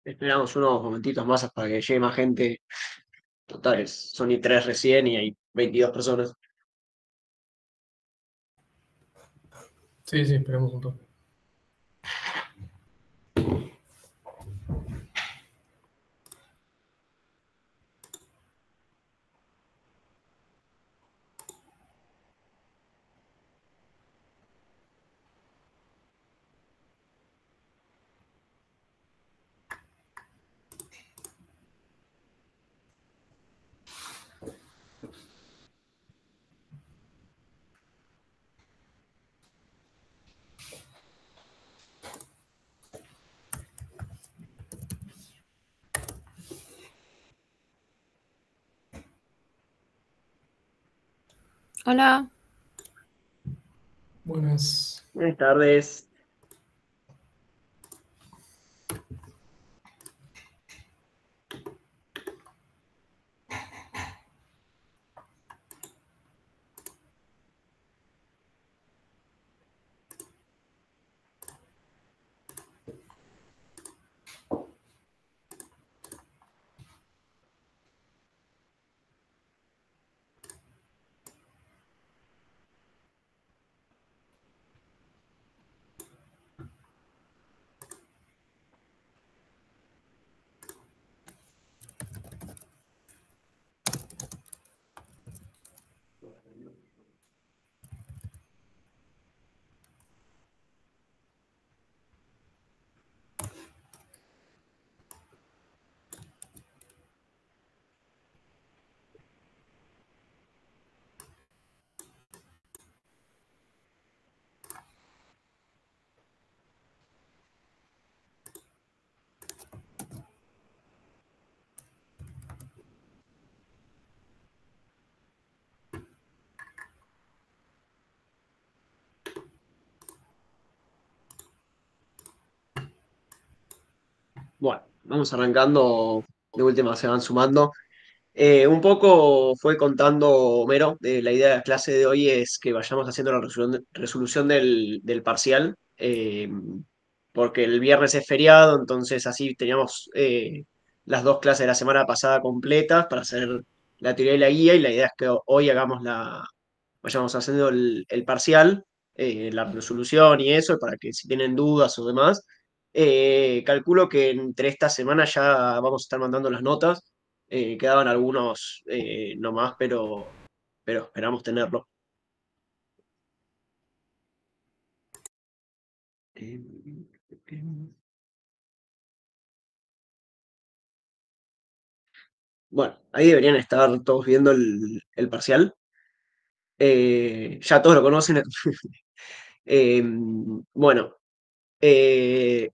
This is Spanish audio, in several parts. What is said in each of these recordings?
Esperamos unos momentitos más para que llegue más gente. Total, son y tres recién y hay 22 personas. Sí, sí, esperemos un toque. Hola, Buenas. Buenas tardes. Bueno, vamos arrancando. De última se van sumando. Un poco fue contando Homero. La idea de la clase de hoy es que vayamos haciendo la resolución del parcial. Porque el viernes es feriado, entonces así teníamos las dos clases de la semana pasada completas para hacer la teoría y la guía. Y la idea es que hoy vayamos haciendo el parcial, la resolución y eso, para que si tienen dudas o demás. Calculo que entre esta semana ya vamos a estar mandando las notas. Quedaban algunos nomás, pero esperamos tenerlo. Eh, bueno, ahí deberían estar todos viendo el parcial. Ya todos lo conocen. Bueno, eh,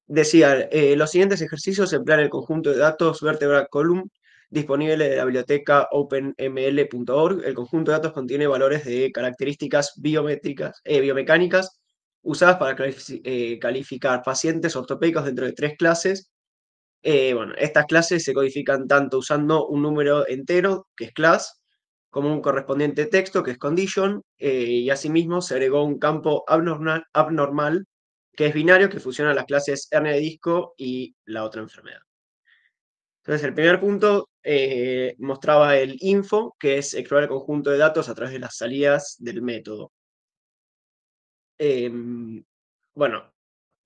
decía, los siguientes ejercicios emplean el conjunto de datos Vertebra Column disponible de la biblioteca openml.org. El conjunto de datos contiene valores de características biomecánicas usadas para calificar pacientes ortopédicos dentro de tres clases. Bueno, estas clases se codifican tanto usando un número entero, que es class, como un correspondiente texto, que es condition, y asimismo se agregó un campo abnormal, que es binario, que fusiona las clases hernia de disco y la otra enfermedad. Entonces, el primer punto mostraba el info, que es explorar el conjunto de datos a través de las salidas del método. Bueno,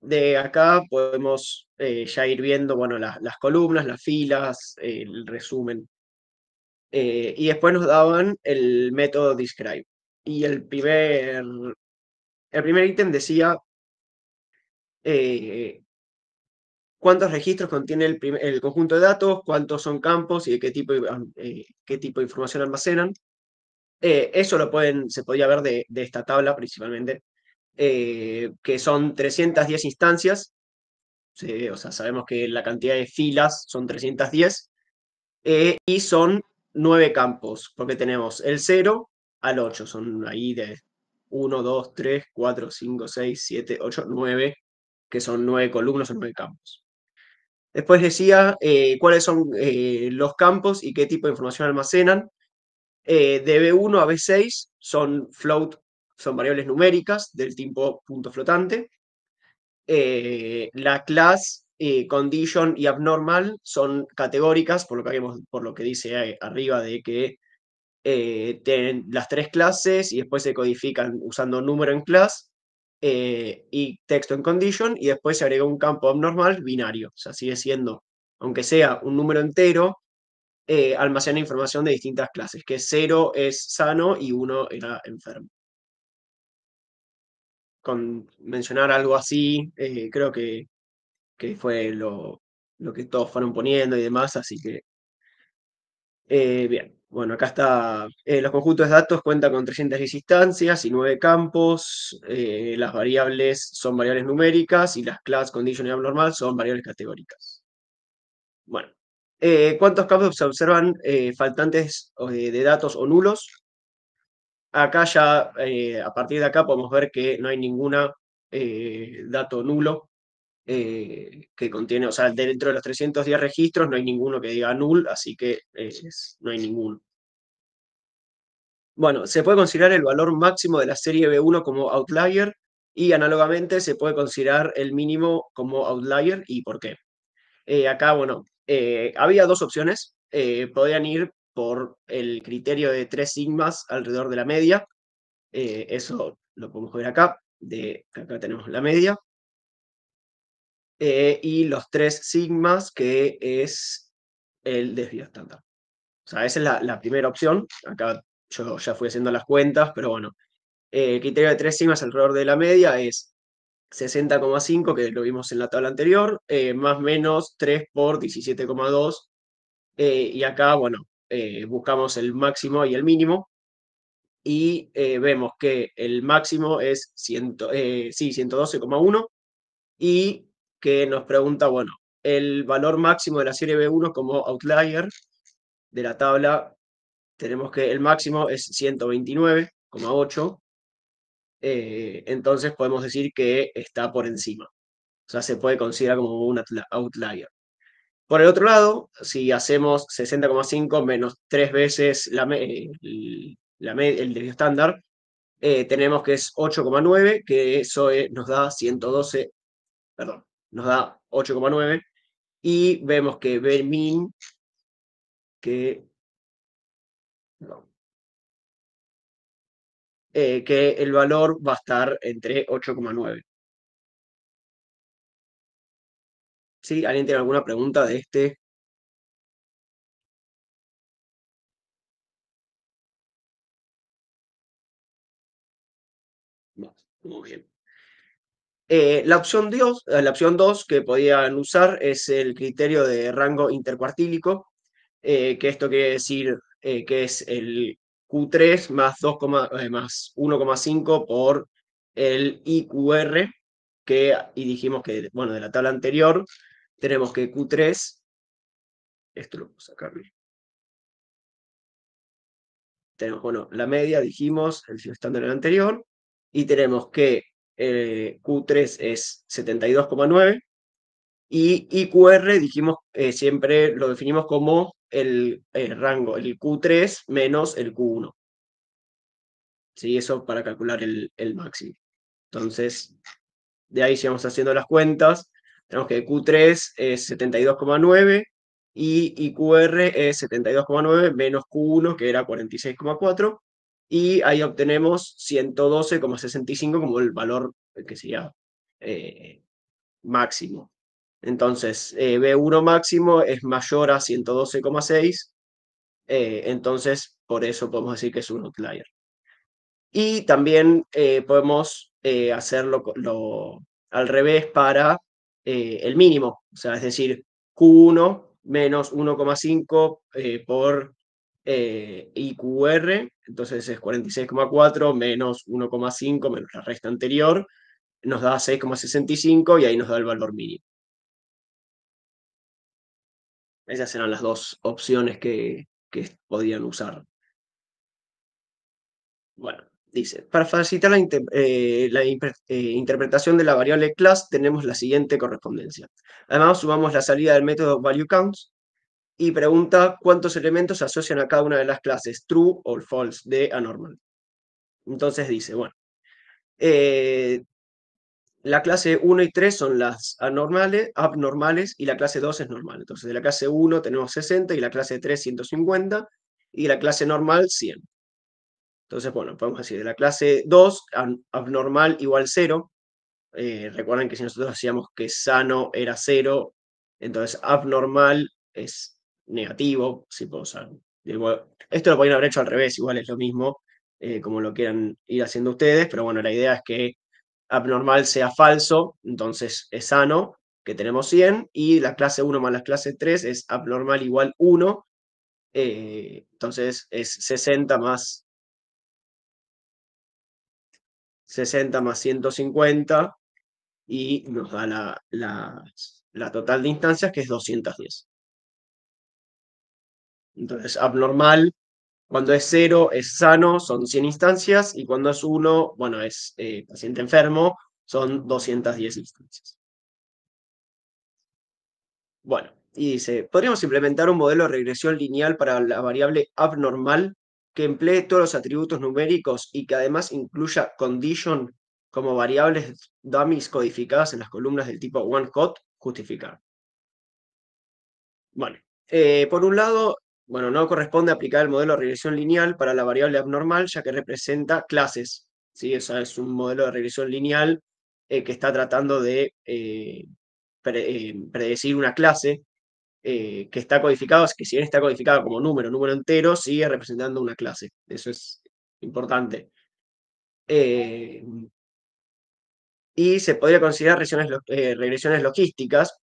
de acá podemos ya ir viendo, bueno, las columnas, las filas, el resumen. Y después nos daban el método describe. Y el primer ítem decía eh, cuántos registros contiene el conjunto de datos, cuántos son campos y de qué tipo de información almacenan. Eso se podía ver de esta tabla principalmente, que son 310 instancias. Sí, o sea, sabemos que la cantidad de filas son 310, y son 9 campos, porque tenemos el 0 al 8, son ahí de 1, 2, 3, 4, 5, 6, 7, 8, 9, que son 9 columnas o 9 campos. Después decía cuáles son los campos y qué tipo de información almacenan. De B1 a B6 son float, son variables numéricas del tipo punto flotante. La clase condition y abnormal son categóricas, por lo que dice arriba de que tienen las tres clases y después se codifican usando número en class y texto en condition, y después se agrega un campo abnormal binario. O sea, sigue siendo, aunque sea un número entero, almacena información de distintas clases, que 0 es sano y 1 era enfermo. Con mencionar algo así, creo que fue lo que todos fueron poniendo y demás, así que bien. Bueno, acá está, los conjuntos de datos cuentan con 310 instancias y 9 campos, las variables son variables numéricas y las class, condition y abnormal son variables categóricas. Bueno, ¿cuántos campos se observan faltantes de datos o nulos? Acá ya, a partir de acá podemos ver que no hay ninguna dato nulo que contiene, o sea, dentro de los 310 registros no hay ninguno que diga null, así que no hay ninguno. Bueno, se puede considerar el valor máximo de la serie B1 como outlier y análogamente se puede considerar el mínimo como outlier. ¿Y por qué? Acá, bueno, había dos opciones. Podían ir por el criterio de 3 sigmas alrededor de la media. Eso lo podemos ver acá. Acá tenemos la media. Y los 3 sigmas, que es el desvío estándar. O sea, esa es la primera opción. Acá yo ya fui haciendo las cuentas, pero bueno. El criterio de 3 sigmas alrededor de la media es 60,5, que lo vimos en la tabla anterior, más o menos 3 por 17,2. Y acá, bueno, buscamos el máximo y el mínimo. Y vemos que el máximo es 112,1 y que nos pregunta, bueno, el valor máximo de la serie B1 como outlier de la tabla, tenemos que el máximo es 129,8. Entonces podemos decir que está por encima. O sea, se puede considerar como un outlier. Por el otro lado, si hacemos 60,5 menos 3 veces el desvío estándar, tenemos que es 8,9, que eso nos da 112, perdón, nos da 8,9, y vemos que Bmin, que, no, que el valor va a estar entre 8,9. ¿Sí? ¿Alguien tiene alguna pregunta de este? No, muy bien. La opción 2 que podían usar es el criterio de rango intercuartílico, que esto quiere decir que es el Q3 más, más 1,5 por el IQR, y dijimos que, bueno, de la tabla anterior tenemos que Q3, esto lo puedo sacar, tenemos, bueno, la media, dijimos, el estándar del anterior, y tenemos que Q3 es 72,9. Y IQR dijimos, siempre lo definimos como el rango, el Q3 menos el Q1. ¿Sí? Eso para calcular el máximo. Entonces, de ahí si vamos haciendo las cuentas, tenemos que Q3 es 72,9 y IQR es 72,9 menos Q1, que era 46,4. Y ahí obtenemos 112,65 como el valor que sería máximo. Entonces, B1 máximo es mayor a 112,6, entonces por eso podemos decir que es un outlier. Y también podemos hacerlo al revés para el mínimo, o sea, es decir, Q1 menos 1,5 por IQR, entonces es 46,4 menos 1,5 menos la resta anterior, nos da 6,65 y ahí nos da el valor mínimo. Esas eran las dos opciones que podían usar. Bueno, dice, para facilitar la interpretación de la variable class tenemos la siguiente correspondencia. Además, sumamos la salida del método valueCounts y pregunta cuántos elementos se asocian a cada una de las clases, true o false, de anormal. Entonces dice, bueno, La clase 1 y 3 son las abnormales, y la clase 2 es normal. Entonces, de la clase 1 tenemos 60 y la clase 3 150 y la clase normal 100. Entonces, bueno, podemos decir de la clase 2, abnormal igual 0. Recuerden que si nosotros decíamos que sano era 0, entonces abnormal es negativo. Si puedo usar. Esto lo podrían haber hecho al revés, igual es lo mismo, como lo quieran ir haciendo ustedes, pero bueno, la idea es que abnormal sea falso, entonces es sano, que tenemos 100, y la clase 1 más la clase 3 es abnormal igual 1, entonces es 60 más 150 y nos da la total de instancias, que es 210. Entonces, abnormal, cuando es 0 es sano, son 100 instancias, y cuando es 1, bueno, es paciente enfermo, son 210 instancias. Bueno, y dice, podríamos implementar un modelo de regresión lineal para la variable abnormal que emplee todos los atributos numéricos y que además incluya condition como variables dummies codificadas en las columnas del tipo one-hot, justificar. Bueno, por un lado, bueno, no corresponde aplicar el modelo de regresión lineal para la variable abnormal, ya que representa clases, ¿sí? O sea, es un modelo de regresión lineal que está tratando de predecir una clase que está codificado, que si bien está codificado como número entero, sigue representando una clase. Eso es importante. Eh, y se podría considerar regresiones logísticas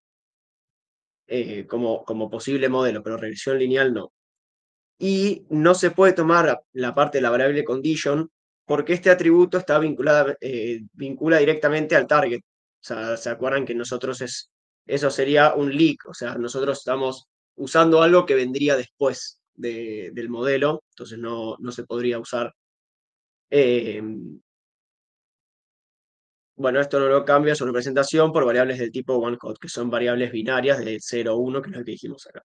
como posible modelo, pero regresión lineal no. Y no se puede tomar la parte de la variable condition porque este atributo está vincula directamente al target. O sea, ¿se acuerdan que eso sería un leak? O sea, nosotros estamos usando algo que vendría después del modelo, entonces no se podría usar. Eh, bueno, esto no lo cambia su representación por variables del tipo one-hot, que son variables binarias de 0 o 1, que es lo que dijimos acá.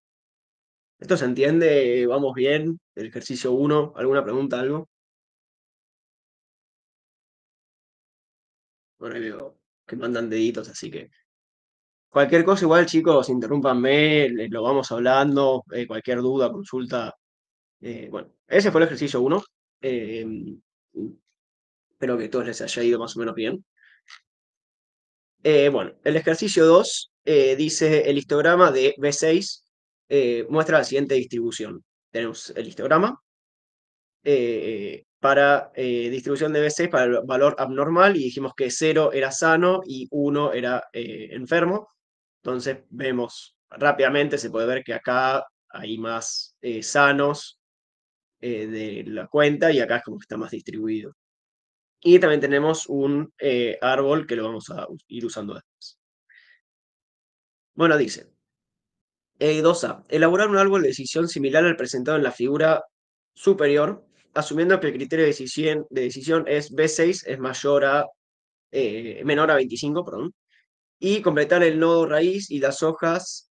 ¿Esto se entiende? ¿Vamos bien? El ejercicio 1, ¿alguna pregunta, algo? Bueno, ahí veo que mandan deditos, así que cualquier cosa, igual, chicos, interrúmpanme, lo vamos hablando, cualquier duda, consulta. Bueno, ese fue el ejercicio 1. Espero que a todos les haya ido más o menos bien. Bueno, el ejercicio 2 dice el histograma de B6 muestra la siguiente distribución. Tenemos el histograma para distribución de B6 para el valor abnormal, y dijimos que 0 era sano y 1 era enfermo. Entonces vemos rápidamente, se puede ver que acá hay más sanos de la cuenta, y acá es como que está más distribuido. Y también tenemos un árbol que lo vamos a ir usando después. Bueno, dice 2A. Elaborar un árbol de decisión similar al presentado en la figura superior, asumiendo que el criterio de decisión es B6 es menor a 25, perdón, y completar el nodo raíz y las hojas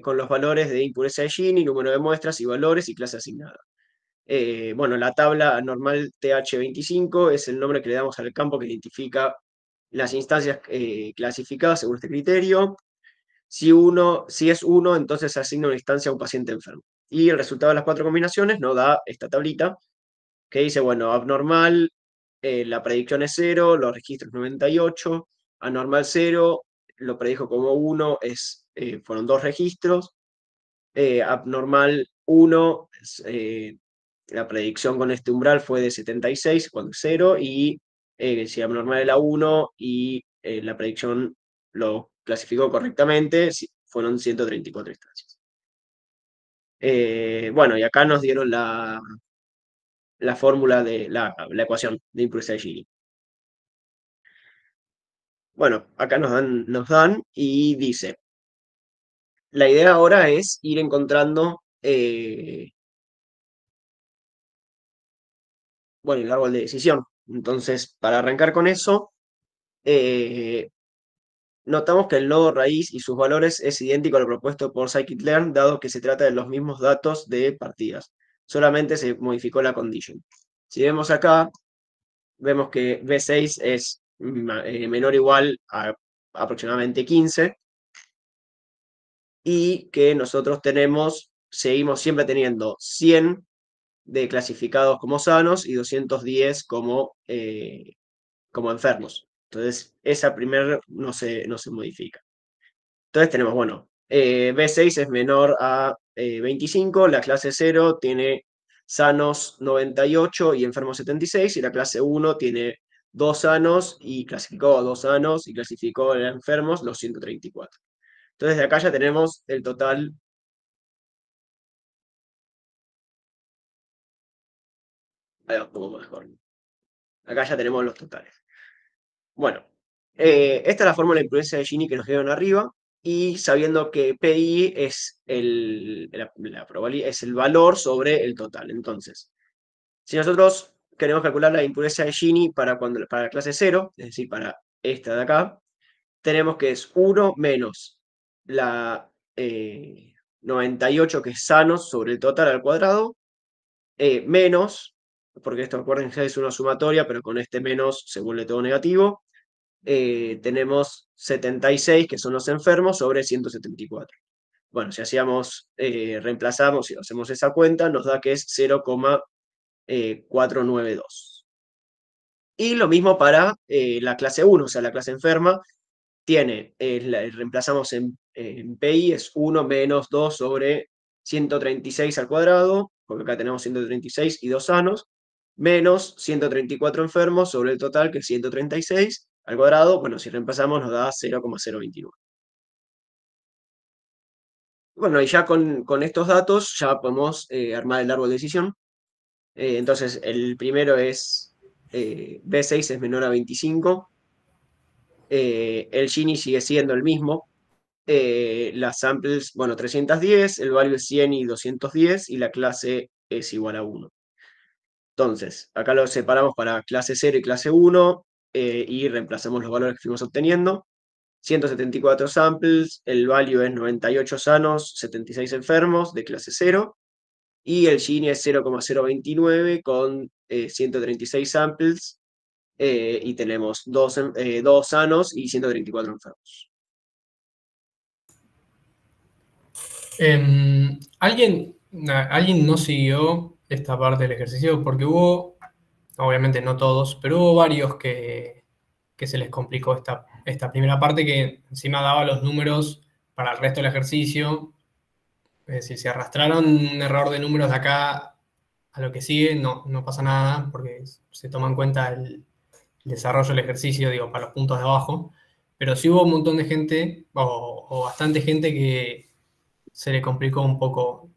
con los valores de impureza de Gini, número de muestras y valores y clase asignada. Bueno, la tabla normal TH25 es el nombre que le damos al campo que identifica las instancias clasificadas según este criterio. Si es 1, entonces se asigna una instancia a un paciente enfermo. Y el resultado de las 4 combinaciones nos da esta tablita que dice, bueno, abnormal, la predicción es 0, los registros 98, anormal 0, lo predijo como 1, fueron 2 registros, abnormal 1, la predicción con este umbral fue de 76 cuando es 0, y si abnormal era 1 y la predicción lo clasificó correctamente, fueron 134 instancias. Bueno, y acá nos dieron la fórmula de la ecuación de impureza de Gini. Bueno, acá nos dan y dice, la idea ahora es ir encontrando, bueno, el árbol de decisión. Entonces, para arrancar con eso, notamos que el nodo raíz y sus valores es idéntico a lo propuesto por scikit-learn, dado que se trata de los mismos datos de partidas. Solamente se modificó la condition. Si vemos acá, vemos que B6 es menor o igual a aproximadamente 15, y que nosotros seguimos siempre teniendo 100 de clasificados como sanos y 210 como enfermos. Entonces, esa primera no se modifica. Entonces tenemos, bueno, B6 es menor a 25, la clase 0 tiene sanos 98 y enfermos 76, y la clase 1 tiene 2 sanos y clasificó a 2 sanos y clasificó a enfermos los 134. Entonces de acá ya tenemos el total. Ahí va, un poco mejor. Acá ya tenemos los totales. Bueno, esta es la fórmula de imprudencia de Gini que nos dieron arriba, y sabiendo que PI es la probabilidad, es el valor sobre el total. Entonces, si nosotros queremos calcular la impureza de Gini para la clase 0, es decir, para esta de acá, tenemos que es 1 menos la 98, que es sanos, sobre el total al cuadrado, menos, porque esto recuerden que es una sumatoria, pero con este menos se vuelve todo negativo. Tenemos 76, que son los enfermos, sobre 174. Bueno, si reemplazamos y hacemos esa cuenta, nos da que es 0,492. Y lo mismo para la clase 1, o sea, la clase enferma, reemplazamos en PI, es 1 menos 2 sobre 136 al cuadrado, porque acá tenemos 136 y 2 sanos, menos 134 enfermos sobre el total, que es 136 al cuadrado. Bueno, si reemplazamos nos da 0,029. Bueno, y ya con estos datos ya podemos armar el árbol de decisión. Entonces, el primero es B6 es menor a 25. El Gini sigue siendo el mismo. Las samples, bueno, 310, el value es 100 y 210, y la clase es igual a 1. Entonces, acá lo separamos para clase 0 y clase 1, y reemplazamos los valores que fuimos obteniendo. 174 samples, el value es 98 sanos, 76 enfermos de clase 0, y el Gini es 0,029 con 136 samples, y tenemos 2 sanos y 134 enfermos. ¿Alguien no siguió esta parte del ejercicio? Porque hubo, obviamente no todos, pero hubo varios que se les complicó esta primera parte, que encima daba los números para el resto del ejercicio. Es decir, si arrastraron un error de números de acá a lo que sigue, no pasa nada, porque se toma en cuenta el desarrollo del ejercicio, digo, para los puntos de abajo. Pero sí hubo un montón de gente, o bastante gente, que se le complicó un poco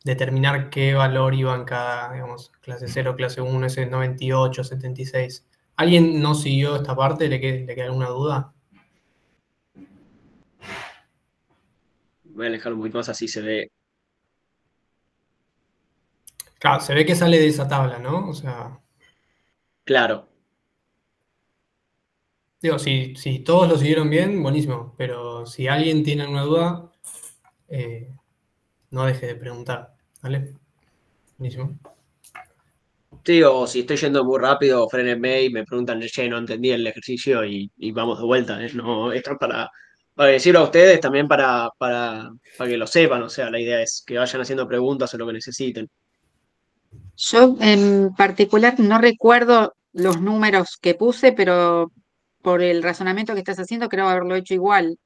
determinar qué valor iba en cada, digamos, clase 0, clase 1, ese 98, 76. ¿Alguien no siguió esta parte? ¿Le queda alguna duda? Voy a alejar un poquito más, así se ve. Claro, se ve que sale de esa tabla, ¿no? O sea, Claro. digo, si todos lo siguieron bien, buenísimo. Pero si alguien tiene alguna duda, no deje de preguntar, ¿vale? Buenísimo. Sí, o si estoy yendo muy rápido, frénenme y me preguntan, che, no entendí el ejercicio, y vamos de vuelta. No, esto es para decirlo a ustedes, también para que lo sepan. O sea, la idea es que vayan haciendo preguntas o lo que necesiten. Yo en particular no recuerdo los números que puse, pero por el razonamiento que estás haciendo creo haberlo hecho igual.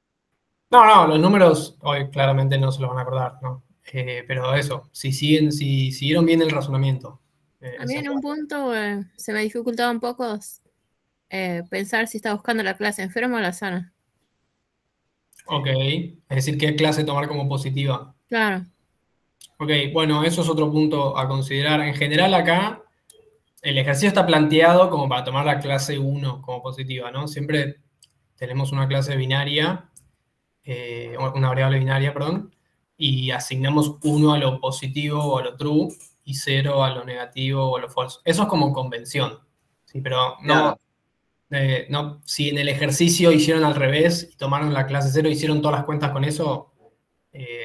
No, los números hoy claramente no se los van a acordar, ¿no? Pero eso, si siguieron bien el razonamiento. A mí en un punto se me dificultaba un poco pensar si estaba buscando la clase enferma o la sana. Ok, es decir, ¿qué clase tomar como positiva? Claro. Ok, bueno, eso es otro punto a considerar. En general acá, el ejercicio está planteado como para tomar la clase 1 como positiva, ¿no? Siempre tenemos una clase binaria, una variable binaria, perdón, y asignamos 1 a lo positivo o a lo true y 0 a lo negativo o a lo false. Eso es como convención, ¿sí? Pero Claro. no, si en el ejercicio hicieron al revés y tomaron la clase 0 y hicieron todas las cuentas con eso,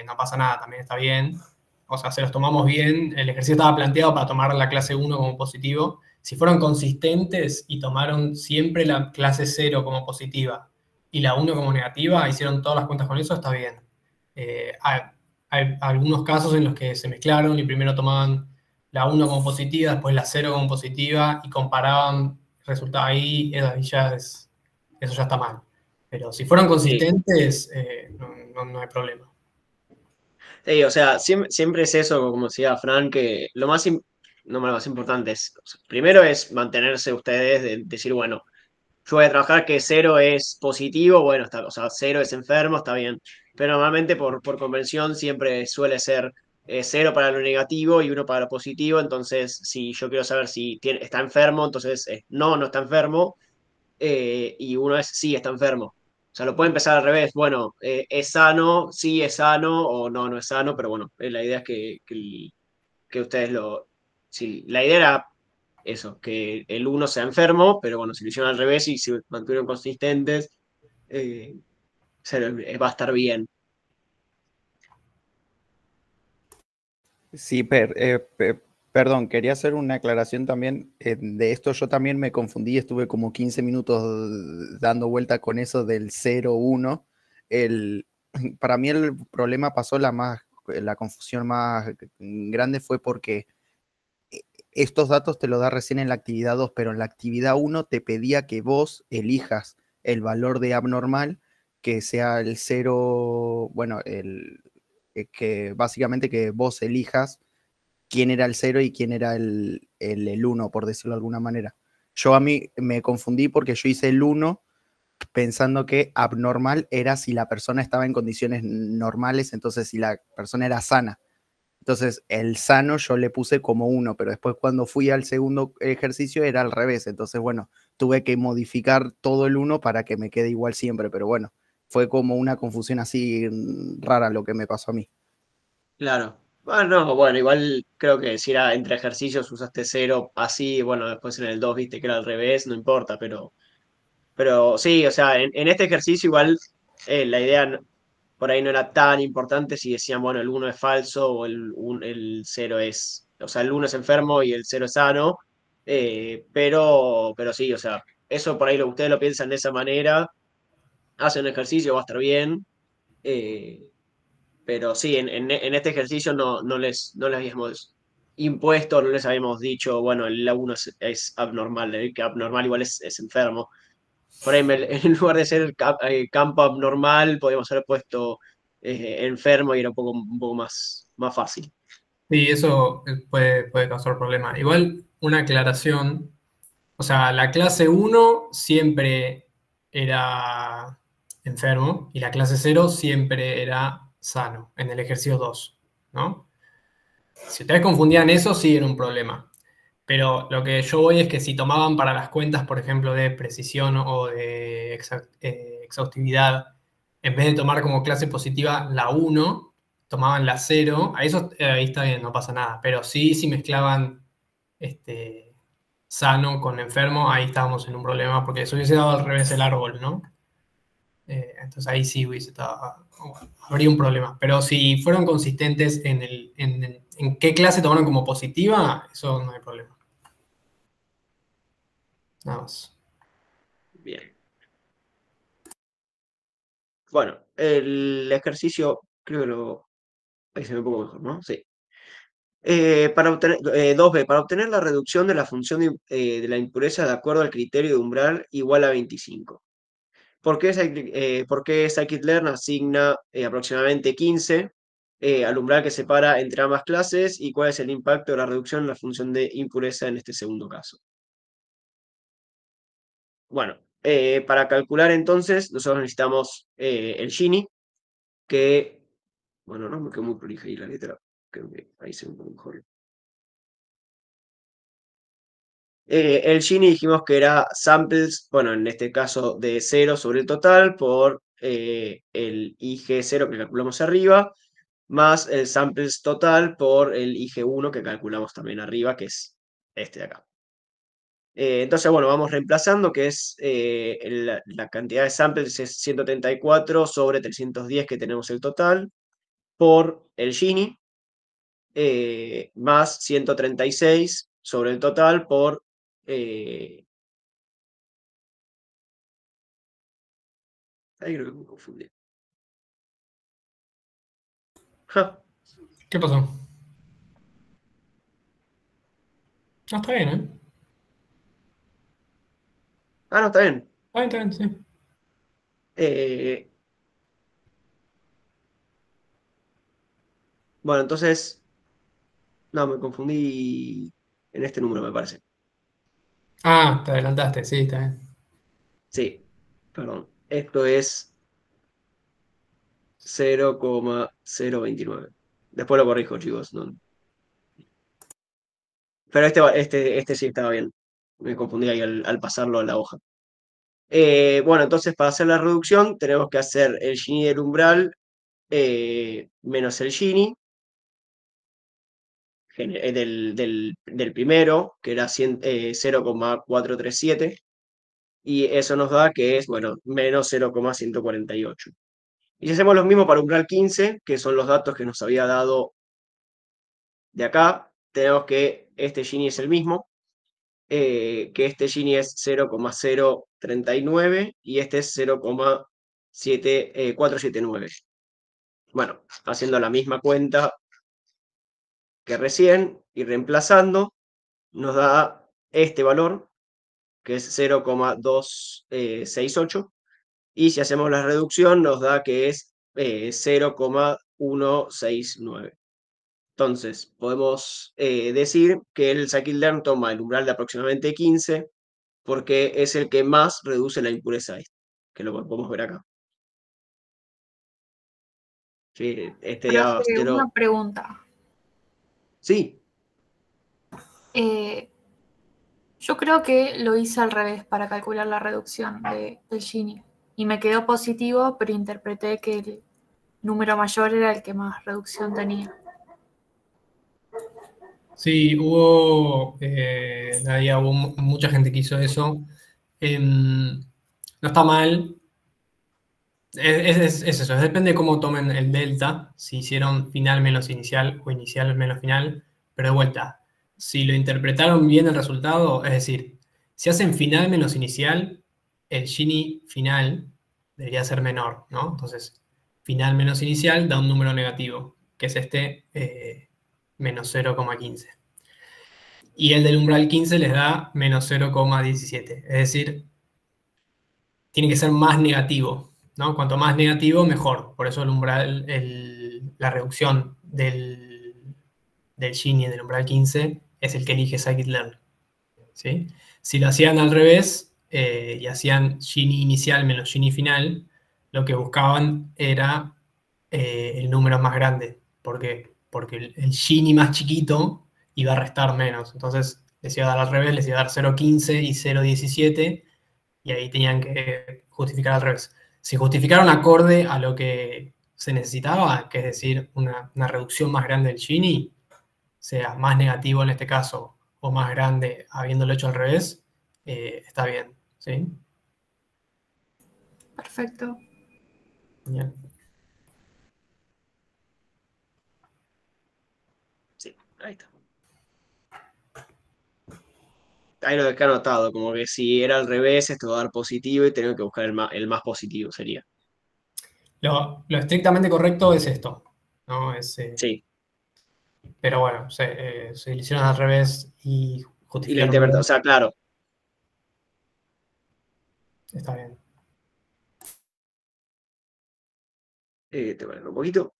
no pasa nada, también está bien. o sea, se los tomamos bien, el ejercicio estaba planteado para tomar la clase 1 como positivo. Si fueron consistentes y tomaron siempre la clase 0 como positiva y la 1 como negativa, hicieron todas las cuentas con eso, está bien. Hay algunos casos en los que se mezclaron y primero tomaban la 1 como positiva, después la 0 como positiva y comparaban resultados ahí, eso ya está mal. Pero si fueron consistentes, no hay problema. Sí, o sea, siempre es eso, como decía Fran, que no lo más importante es, o sea, primero es mantenerse ustedes, decir, bueno, yo voy a trabajar que 0 es positivo, bueno, o sea, 0 es enfermo, está bien. Pero normalmente por convención siempre suele ser 0 para lo negativo y 1 para lo positivo. Entonces, si yo quiero saber si está enfermo, entonces no está enfermo. Y uno es sí, está enfermo. O sea, lo puede empezar al revés. Bueno, es sano, sí es sano, o no es sano, pero bueno, la idea es que ustedes lo. Sí, la idea era eso, que el uno sea enfermo, pero bueno, si lo hicieron al revés y se mantuvieron consistentes, eh, va a estar bien. Sí, perdón, quería hacer una aclaración también. De esto yo también me confundí, estuve como 15 minutos dando vuelta con eso del 0-1. Para mí el problema pasó, la confusión más grande fue porque estos datos te los da recién en la actividad 2, pero en la actividad 1 te pedía que vos elijas el valor de abnormal, que sea el 0, bueno, que básicamente que vos elijas quién era el 0 y quién era el 1, por decirlo de alguna manera. Yo a mí me confundí porque yo hice el 1 pensando que abnormal era si la persona estaba en condiciones normales, entonces si la persona era sana. Entonces, el sano yo le puse como 1, pero después cuando fui al segundo ejercicio era al revés. Entonces, bueno, tuve que modificar todo el 1 para que me quede igual siempre, pero bueno, fue como una confusión así rara lo que me pasó a mí. Claro. Bueno, no, bueno, igual creo que si era entre ejercicios usaste 0 así, bueno, después en el 2 viste que era al revés, no importa, pero sí, o sea, en este ejercicio igual la idea por ahí no era tan importante si decían, bueno, el uno es falso o el 0 es, o sea, el uno es enfermo y el 0 es sano, pero sí, o sea, eso por ahí ustedes lo piensan de esa manera, hacen ejercicio, va a estar bien, eh, pero sí, en este ejercicio no les habíamos impuesto, no les habíamos dicho, bueno, el A1 es abnormal, el que abnormal igual es enfermo. Por ahí, en lugar de ser campo abnormal, podríamos haber puesto enfermo y era un poco más fácil. Sí, eso puede causar problemas. Igual, una aclaración. O sea, la clase 1 siempre era enfermo y la clase 0 siempre era sano en el ejercicio 2, ¿no? Si ustedes confundían eso, sí era un problema. Pero lo que yo voy es que si tomaban para las cuentas, por ejemplo, de precisión o de exhaustividad, en vez de tomar como clase positiva la 1, tomaban la 0, a eso ahí está bien, no pasa nada. Pero sí, si mezclaban sano con enfermo, ahí estábamos en un problema, porque eso hubiese dado al revés el árbol, ¿no? Entonces ahí sí hubiese estado, habría un problema. Pero si fueron consistentes en qué clase tomaron como positiva, eso no hay problema. Nada más. Bien. Bueno, el ejercicio, creo que ahí se ve un poco mejor, ¿no? Sí. Para obtener, 2B, para obtener la reducción de la función de la impureza de acuerdo al criterio de umbral igual a 25. ¿Por qué scikit-learn asigna aproximadamente 15 al umbral que separa entre ambas clases y cuál es el impacto de la reducción en la función de impureza en este segundo caso? Bueno, para calcular entonces, nosotros necesitamos el Gini, que, bueno, no me quedó muy prolija ahí la letra, creo que ahí se ve un poco mejor. El Gini dijimos que era samples, bueno, en este caso de 0 sobre el total por el IG0 que calculamos arriba, más el samples total por el IG1 que calculamos también arriba, que es este de acá. Entonces, bueno, vamos reemplazando, que es la cantidad de samples es 134 sobre 310 que tenemos el total, por el Gini, más 136 sobre el total por... ahí creo que me confundí. Ja. ¿Qué pasó? No, está bien, ¿eh? Ah, no, está bien. Está bien, sí. Bueno, entonces... No, me confundí en este número, me parece. Ah, te adelantaste, sí, está bien. Sí, perdón. Esto es 0,029. Después lo corrijo, chicos. No. Pero este sí estaba bien. Me confundí ahí al pasarlo a la hoja. Bueno, entonces para hacer la reducción tenemos que hacer el Gini del umbral menos el Gini del primero, que era 0,437. Y eso nos da que es, bueno, menos 0,148. Y si hacemos lo mismo para umbral 15, que son los datos que nos había dado de acá, tenemos que este Gini es el mismo, que este Gini es 0,039 y este es 0,479. Bueno, haciendo la misma cuenta que recién y reemplazando, nos da este valor, que es 0,268. Y si hacemos la reducción, nos da que es 0,169. Entonces, podemos decir que el scikit-learn toma el umbral de aproximadamente 15 porque es el que más reduce la impureza esta, que lo podemos ver acá. Sí, Profe, una pregunta. Sí, Yo creo que lo hice al revés para calcular la reducción del Gini. Y me quedó positivo, pero interpreté que el número mayor era el que más reducción tenía. Sí, hubo, Nadia, hubo mucha gente que hizo eso. No está mal. Es eso, depende de cómo tomen el delta, si hicieron final menos inicial o inicial menos final, pero de vuelta, si lo interpretaron bien el resultado, es decir, si hacen final menos inicial, el Gini final debería ser menor, ¿no? Entonces, final menos inicial da un número negativo, que es este menos 0,15. Y el del umbral 15 les da menos 0,17, es decir, tiene que ser más negativo, ¿no? Cuanto más negativo, mejor. Por eso el umbral, la reducción del Gini del umbral 15 es el que elige scikit-learn, ¿sí? Si lo hacían al revés y hacían Gini inicial menos Gini final, lo que buscaban era el número más grande. ¿Por qué? Porque el Gini más chiquito iba a restar menos. Entonces les iba a dar al revés, les iba a dar 0,15 y 0,17 y ahí tenían que justificar al revés. Si justificaron acorde a lo que se necesitaba, que es decir, una reducción más grande del Gini, sea más negativo en este caso o más grande habiéndolo hecho al revés, está bien, ¿sí? Perfecto. Bien. sí, ahí está. Ahí lo dejé anotado, como que si era al revés, esto va a dar positivo y tengo que buscar el más positivo, sería. Lo estrictamente correcto es esto, ¿no? Sí, Pero bueno, se lo hicieron al revés y y la justificaron interpretación, bien, o sea, claro. está bien. Te voy a leer un poquito.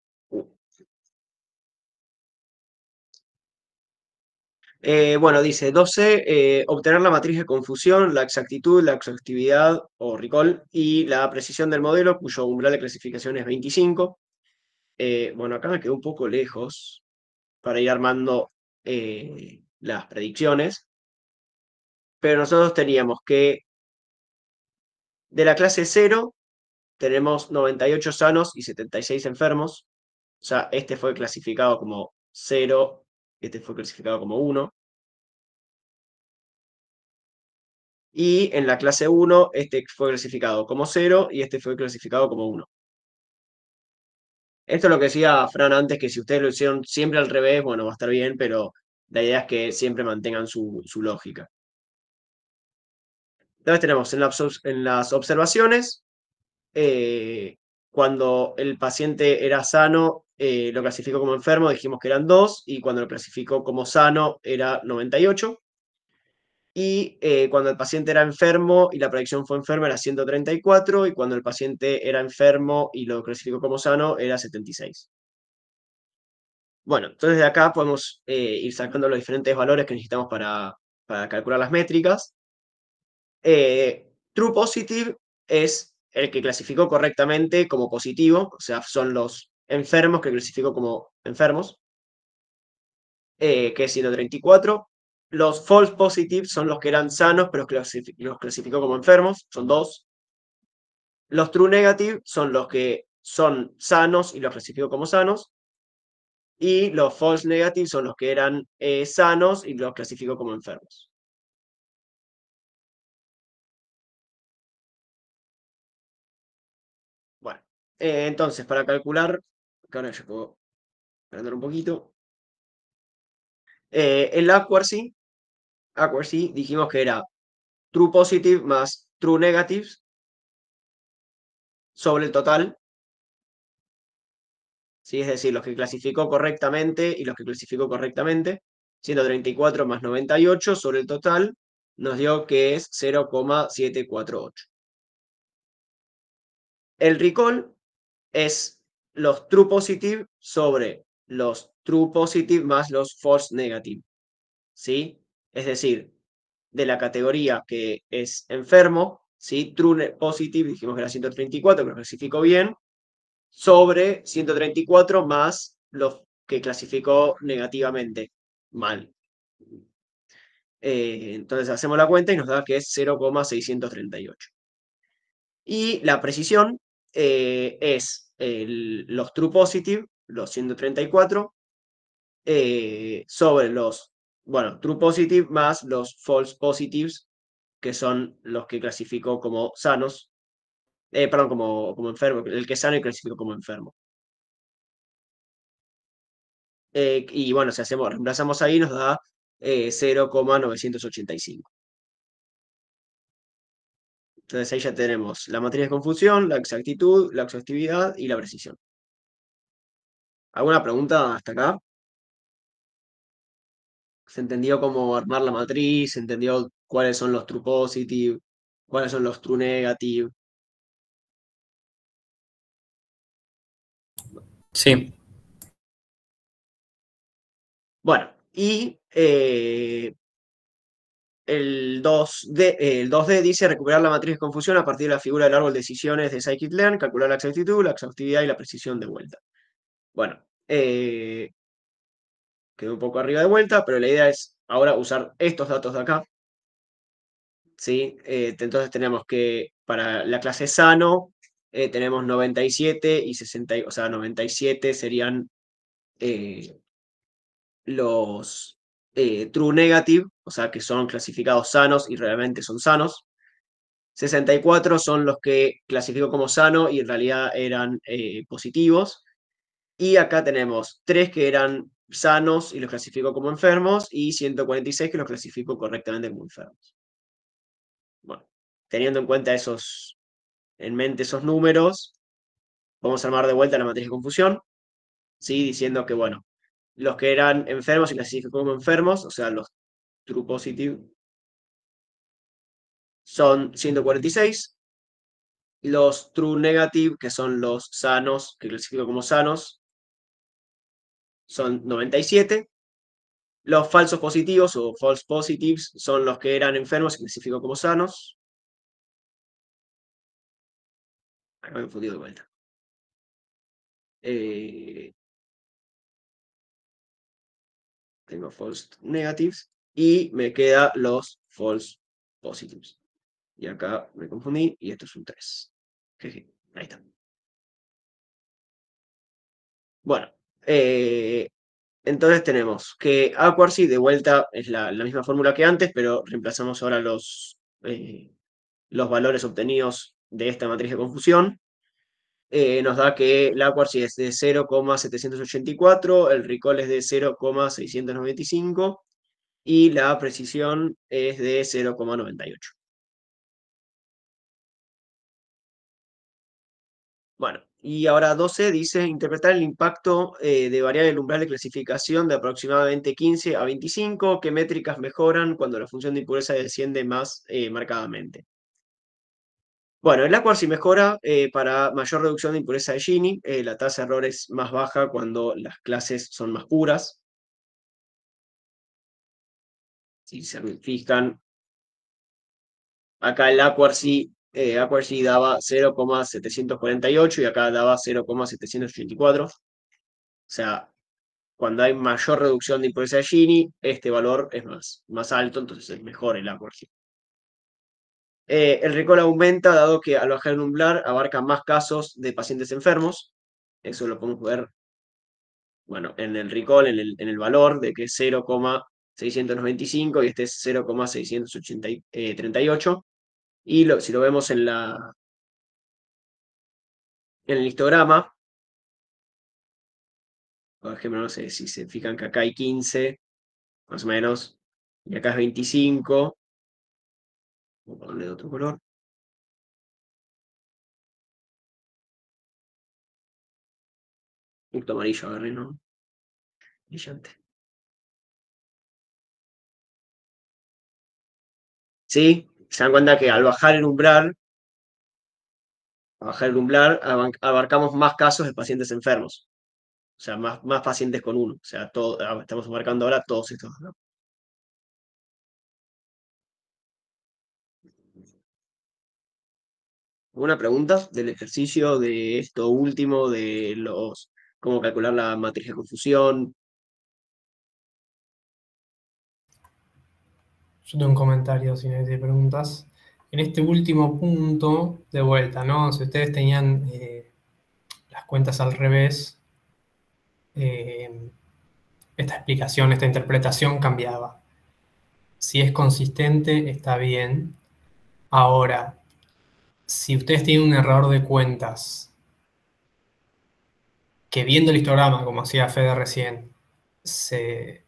Bueno, dice 12, obtener la matriz de confusión, la exactitud, la exhaustividad o recall y la precisión del modelo, cuyo umbral de clasificación es 25. Bueno, acá me quedó un poco lejos para ir armando las predicciones, pero nosotros teníamos que de la clase 0 tenemos 98 sanos y 76 enfermos. O sea, este fue clasificado como 0, este fue clasificado como 1. Y en la clase 1, este fue clasificado como 0 y este fue clasificado como 1. Esto es lo que decía Fran antes, que si ustedes lo hicieron siempre al revés, bueno, va a estar bien, pero la idea es que siempre mantengan su lógica. Entonces tenemos en las observaciones, cuando el paciente era sano, lo clasificó como enfermo, dijimos que eran 2, y cuando lo clasificó como sano era 98. Y cuando el paciente era enfermo y la predicción fue enferma era 134, y cuando el paciente era enfermo y lo clasificó como sano era 76. Bueno, entonces de acá podemos ir sacando los diferentes valores que necesitamos para calcular las métricas. True positive es el que clasificó correctamente como positivo, o sea, son los enfermos que clasificó como enfermos, que es 134. Los false positive son los que eran sanos, pero los clasificó como enfermos, son 2. Los true negative son los que son sanos y los clasificó como sanos. Y los false negative son los que eran sanos y los clasificó como enfermos. Bueno, entonces para calcular, que ahora yo puedo agrandar un poquito. El accuracy dijimos que era true positive más true negative sobre el total. ¿Sí? Es decir, los que clasificó correctamente y los que clasificó correctamente. 134 más 98 sobre el total nos dio que es 0,748. El recall es los true positive sobre los true positive más los false negative. ¿Sí? Es decir, de la categoría que es enfermo, ¿sí? True positive, dijimos que era 134, que lo clasificó bien, sobre 134 más los que clasificó negativamente, mal. Entonces hacemos la cuenta y nos da que es 0,638. Y la precisión es los true positive, los 134, sobre los, bueno, true positive más los false positives, que son los que clasificó como sanos, perdón, como enfermo, el que es sano y clasificó como enfermo. Y bueno, si reemplazamos ahí, nos da 0,985. Entonces ahí ya tenemos la matriz de confusión, la exactitud, la exhaustividad y la precisión. ¿Alguna pregunta hasta acá? ¿Se entendió cómo armar la matriz? ¿Se entendió cuáles son los true positive? ¿Cuáles son los true negative? Sí. Bueno, y el 2D dice recuperar la matriz de confusión a partir de la figura del árbol de decisiones de scikit-learn, calcular la exactitud, la exhaustividad y la precisión de vuelta. Bueno, quedó un poco arriba de vuelta, pero la idea es ahora usar estos datos de acá. ¿Sí? Entonces tenemos que para la clase sano tenemos 97 y 60, o sea, 97 serían los true negative, o sea, que son clasificados sanos y realmente son sanos. 64 son los que clasificó como sano y en realidad eran positivos. Y acá tenemos 3 que eran sanos y los clasificó como enfermos, y 146 que los clasificó correctamente como enfermos. Bueno, teniendo en cuenta en mente esos números, vamos a armar de vuelta la matriz de confusión, ¿sí? Diciendo que, bueno, los que eran enfermos y clasificó como enfermos, o sea, los true positive, son 146. Los true negative, que son los sanos, que clasificó como sanos, son 97. Los falsos positivos o false positives son los que eran enfermos y clasificó como sanos. Acá me confundí de vuelta. Tengo false negatives y me queda los false positives. Y acá me confundí y esto es un 3. Jeje, ahí está. Bueno, entonces tenemos que accuracy de vuelta es la misma fórmula que antes, pero reemplazamos ahora los valores obtenidos de esta matriz de confusión. nos da que el accuracy es de 0,784, el recall es de 0,695 y la precisión es de 0,98. Bueno, y ahora 12 dice interpretar el impacto de variable el umbral de clasificación de aproximadamente 15 a 25, qué métricas mejoran cuando la función de impureza desciende más marcadamente. Bueno, el accuracy mejora para mayor reducción de impureza de Gini, la tasa de error es más baja cuando las clases son más puras. Si se fijan, acá el accuracy daba 0,748 y acá daba 0,784. O sea, cuando hay mayor reducción de impureza de Gini, este valor es más alto, entonces es mejor el accuracy. El recall aumenta dado que al bajar el umbral abarca más casos de pacientes enfermos. Eso lo podemos ver, bueno, en el recall, en el valor de que es 0,695 y este es 0,638. Y si lo vemos en el histograma, por ejemplo, no sé si se fijan que acá hay 15, más o menos, y acá es 25. Voy a ponerle de otro color. Punto amarillo agarré, ¿no? Brillante. ¿Sí? Se dan cuenta que al bajar el umbral, abarcamos más casos de pacientes enfermos. O sea, más pacientes con uno. O sea, estamos abarcando ahora todos estos, ¿no? ¿Una pregunta del ejercicio de esto último, de cómo calcular la matriz de confusión? Yo tengo un comentario si necesitan preguntas. En este último punto, de vuelta, ¿no? Si ustedes tenían las cuentas al revés, esta explicación, esta interpretación cambiaba. Si es consistente, está bien. Ahora, si ustedes tienen un error de cuentas, que viendo el histograma, como hacía Fede recién, se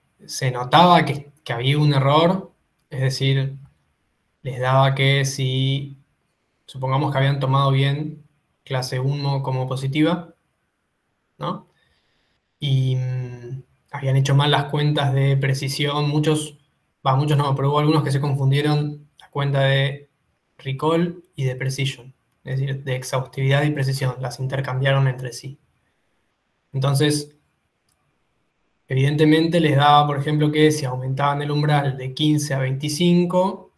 notaba que había un error, es decir, les daba que si, supongamos que habían tomado bien clase 1 como positiva, ¿no? Y habían hecho mal las cuentas de precisión, muchos no, pero hubo algunos que se confundieron la cuenta de recall y de precision, es decir, de exhaustividad y precisión, las intercambiaron entre sí. Entonces, evidentemente les daba, por ejemplo, que si aumentaban el umbral de 15 a 25,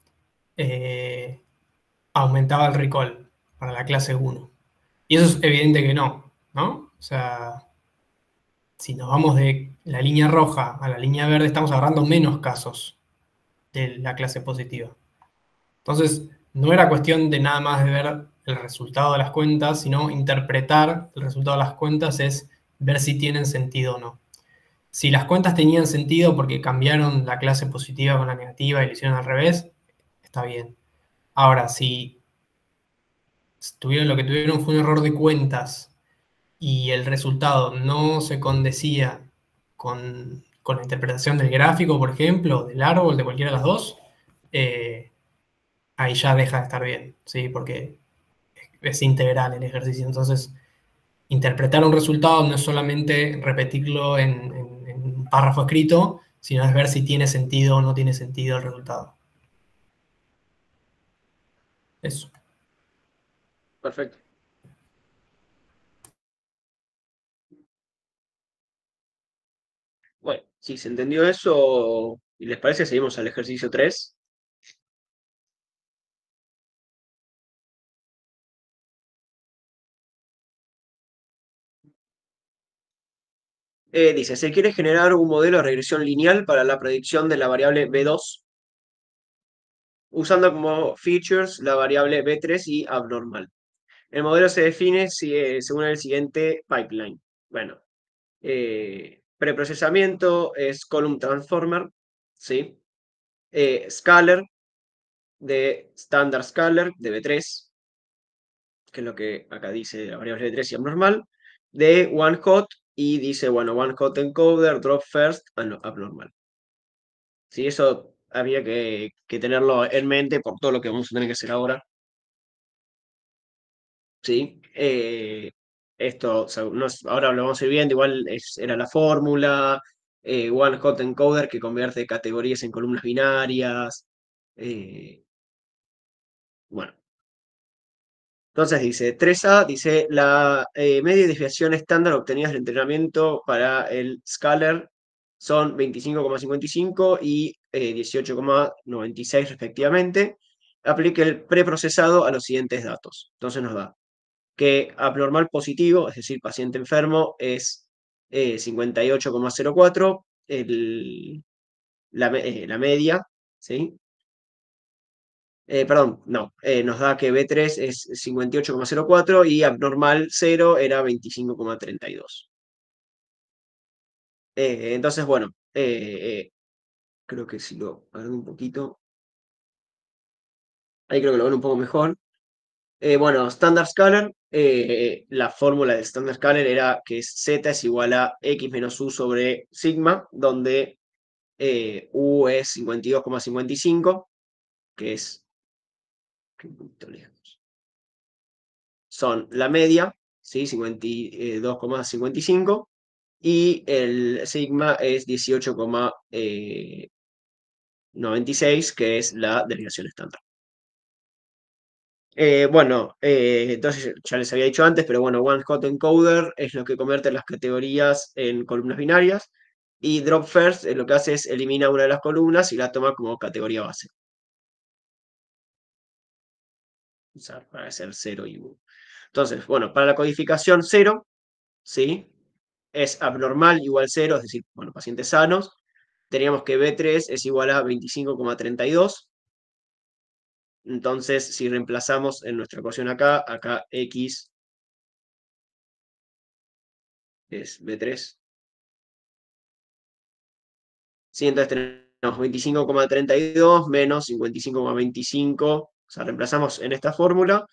aumentaba el recall para la clase 1. Y eso es evidente que no, ¿no? O sea, si nos vamos de la línea roja a la línea verde, estamos agarrando menos casos de la clase positiva. Entonces, no era cuestión de nada más de ver el resultado de las cuentas, sino interpretar el resultado de las cuentas es ver si tienen sentido o no. Si las cuentas tenían sentido porque cambiaron la clase positiva con la negativa y lo hicieron al revés, está bien. Ahora, si lo que tuvieron fue un error de cuentas y el resultado no se condecía con la interpretación del gráfico, por ejemplo, del árbol, de cualquiera de las dos, ahí ya deja de estar bien, ¿sí? Porque es integral el ejercicio. Entonces, interpretar un resultado no es solamente repetirlo en un párrafo escrito, sino es ver si tiene sentido o no tiene sentido el resultado. Eso. Perfecto. Bueno, si se entendió eso, ¿y les parece? Seguimos al ejercicio 3. Dice, se quiere generar un modelo de regresión lineal para la predicción de la variable B2, usando como features la variable B3 y abnormal. El modelo se define según el siguiente pipeline. Bueno, preprocesamiento es column transformer, ¿sí? Scaler, de standard scaler, de B3. que es lo que acá dice la variable de 3 y abnormal, de one hot, y dice, bueno, one hot encoder, drop first, abnormal. Sí, eso había que tenerlo en mente por todo lo que vamos a tener que hacer ahora. Sí, esto, o sea, ahora lo vamos a ir viendo, igual era la fórmula, one hot encoder que convierte categorías en columnas binarias. Bueno, entonces dice 3A, dice la media de desviación estándar obtenida del entrenamiento para el scaler son 25,55 y 18,96 respectivamente. Aplique el preprocesado a los siguientes datos. Entonces nos da que abnormal positivo, es decir, paciente enfermo, es 58,04, la media, ¿sí? Perdón, no, nos da que B3 es 58,04 y abnormal 0 era 25,32. Entonces, bueno, creo que si lo agrego un poquito, ahí creo que lo ven un poco mejor. Bueno, Standard Scalar, la fórmula del Standard Scalar era que Z es igual a X menos U sobre sigma, donde U es 52,55, que es un poquito lejos. Son la media, ¿sí? 52,55, y el sigma es 18,96, que es la desviación estándar. Bueno, entonces ya les había dicho antes, pero bueno, one hot encoder es lo que convierte las categorías en columnas binarias, y drop first lo que hace es elimina una de las columnas y la toma como categoría base. O sea, para ser 0 y 1. Entonces, bueno, para la codificación 0, ¿sí? Es abnormal igual 0, es decir, bueno, pacientes sanos. Teníamos que B3 es igual a 25,32. Entonces, si reemplazamos en nuestra ecuación acá X es B3. Sí, entonces tenemos 25,32 menos 55,25. O sea, reemplazamos en esta fórmula,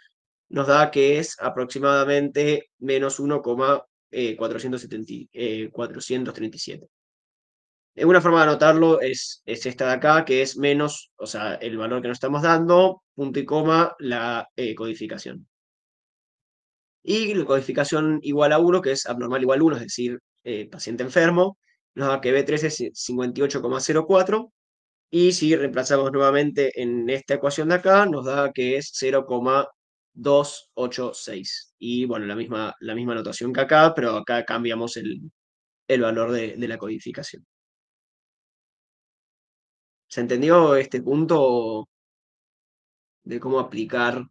nos da que es aproximadamente menos 1,437. Una forma de anotarlo es esta de acá, que es menos, o sea, el valor que nos estamos dando, punto y coma, la codificación. Y la codificación igual a 1, que es abnormal igual a 1, es decir, paciente enfermo, nos da que B3 es 58,04. Y si reemplazamos nuevamente en esta ecuación de acá, nos da que es 0,286. Y bueno, la misma notación que acá, pero acá cambiamos el valor de la codificación. ¿Se entendió este punto de cómo aplicar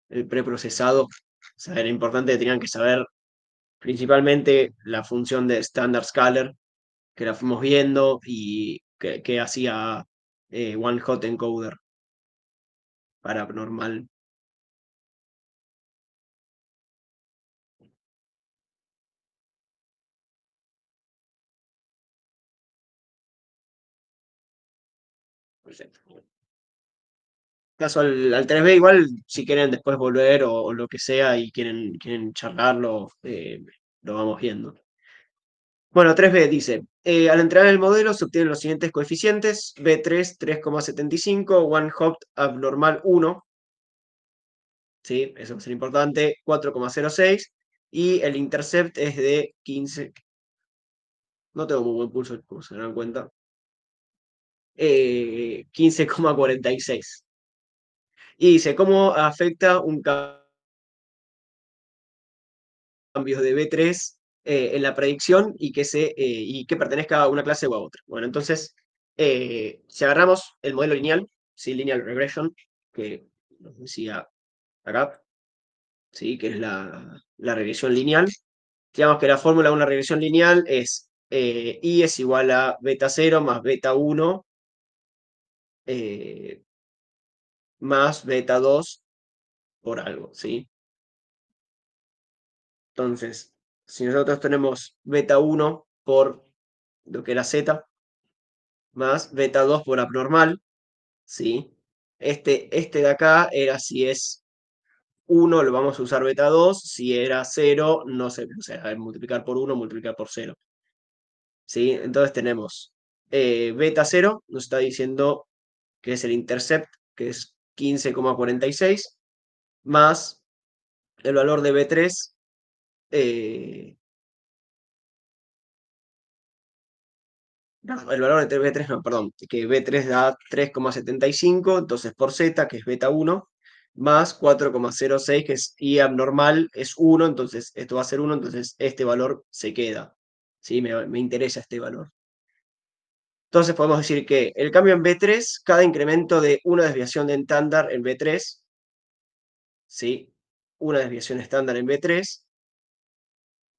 el preprocesado? O sea, era importante, tenían que saber principalmente la función de Standard Scalar, que la fuimos viendo, y que hacía One Hot Encoder para abnormal. Perfecto. Caso al 3B, igual si quieren después volver o lo que sea y quieren charlarlo, lo vamos viendo. Bueno, 3B dice, al entrenar el modelo se obtienen los siguientes coeficientes: B3 3,75, one hot abnormal 1, ¿sí? Eso va a ser importante, 4,06, y el intercept es de 15. No tengo muy buen pulso, como se dan cuenta. 15,46. Y dice, ¿cómo afecta un cambio de B3 en la predicción y que pertenezca a una clase u a otra? Bueno, entonces, si agarramos el modelo lineal, ¿sí? Lineal regression, que nos decía acá, ¿sí? Que es la regresión lineal. Digamos que la fórmula de una regresión lineal es I es igual a beta 0 más beta 1 más beta 2 por algo, ¿sí? Entonces, si nosotros tenemos beta 1 por lo que era z, más beta 2 por abnormal, ¿sí? Este de acá era si es 1 lo vamos a usar beta 2, si era 0, no sé, o sea, multiplicar por 1, multiplicar por 0. ¿Sí? Entonces tenemos beta 0, nos está diciendo que es el intercept, que es 15,46, más el valor de B3, no, el valor de B3, no, perdón, que B3 da 3,75, entonces por Z, que es beta 1, más 4,06, que es I abnormal, es 1, entonces esto va a ser 1, entonces este valor se queda. ¿Sí? Me interesa este valor. Entonces podemos decir que el cambio en B3, cada incremento de una desviación de estándar en B3, ¿sí? Una desviación estándar en B3,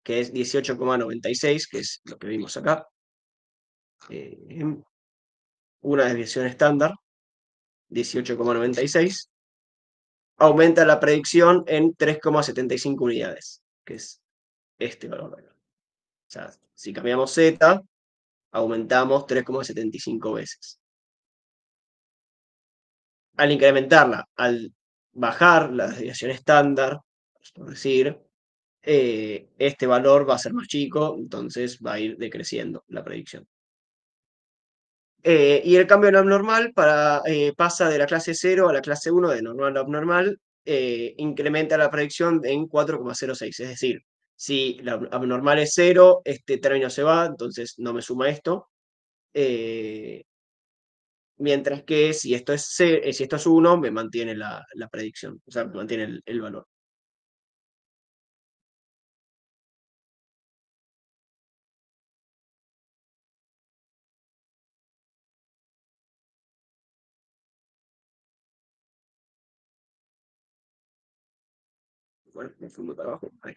que es 18,96, que es lo que vimos acá. Una desviación estándar, 18,96, aumenta la predicción en 3,75 unidades, que es este valor de acá. O sea, si cambiamos Z, aumentamos 3,75 veces. Al incrementarla, al bajar la desviación estándar, por decir, este valor va a ser más chico, entonces va a ir decreciendo la predicción. Y el cambio en abnormal pasa de la clase 0 a la clase 1 de normal a abnormal, incrementa la predicción en 4,06. Es decir, si la abnormal es 0, este término se va, entonces no me suma esto. Mientras que si esto es 1, me mantiene la predicción, o sea, me mantiene el valor. Bueno, me fui muy para abajo. Ahí.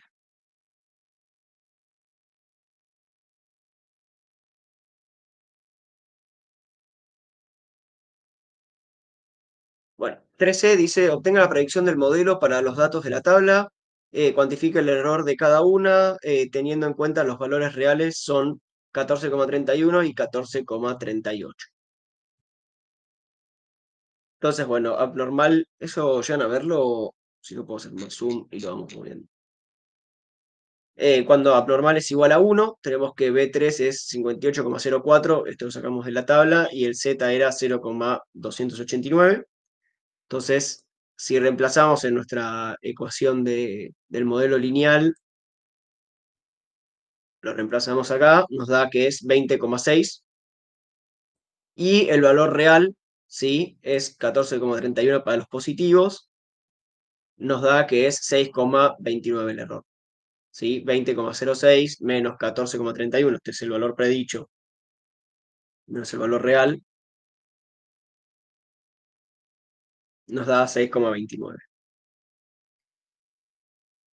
Bueno, 13 dice, obtenga la predicción del modelo para los datos de la tabla, cuantifique el error de cada una, teniendo en cuenta los valores reales son 14,31 y 14,38. Entonces, bueno, abnormal, eso llegan a verlo, si no puedo hacer más zoom y lo vamos moviendo. Cuando abnormal es igual a 1, tenemos que B3 es 58,04, esto lo sacamos de la tabla, y el Z era 0,289. Entonces, si reemplazamos en nuestra ecuación del modelo lineal, lo reemplazamos acá, nos da que es 20,6, y el valor real, ¿sí? Es 14,31 para los positivos, nos da que es 6,29 el error. ¿Sí? 20,06 menos 14,31, este es el valor predicho, menos el valor real, nos da 6,29.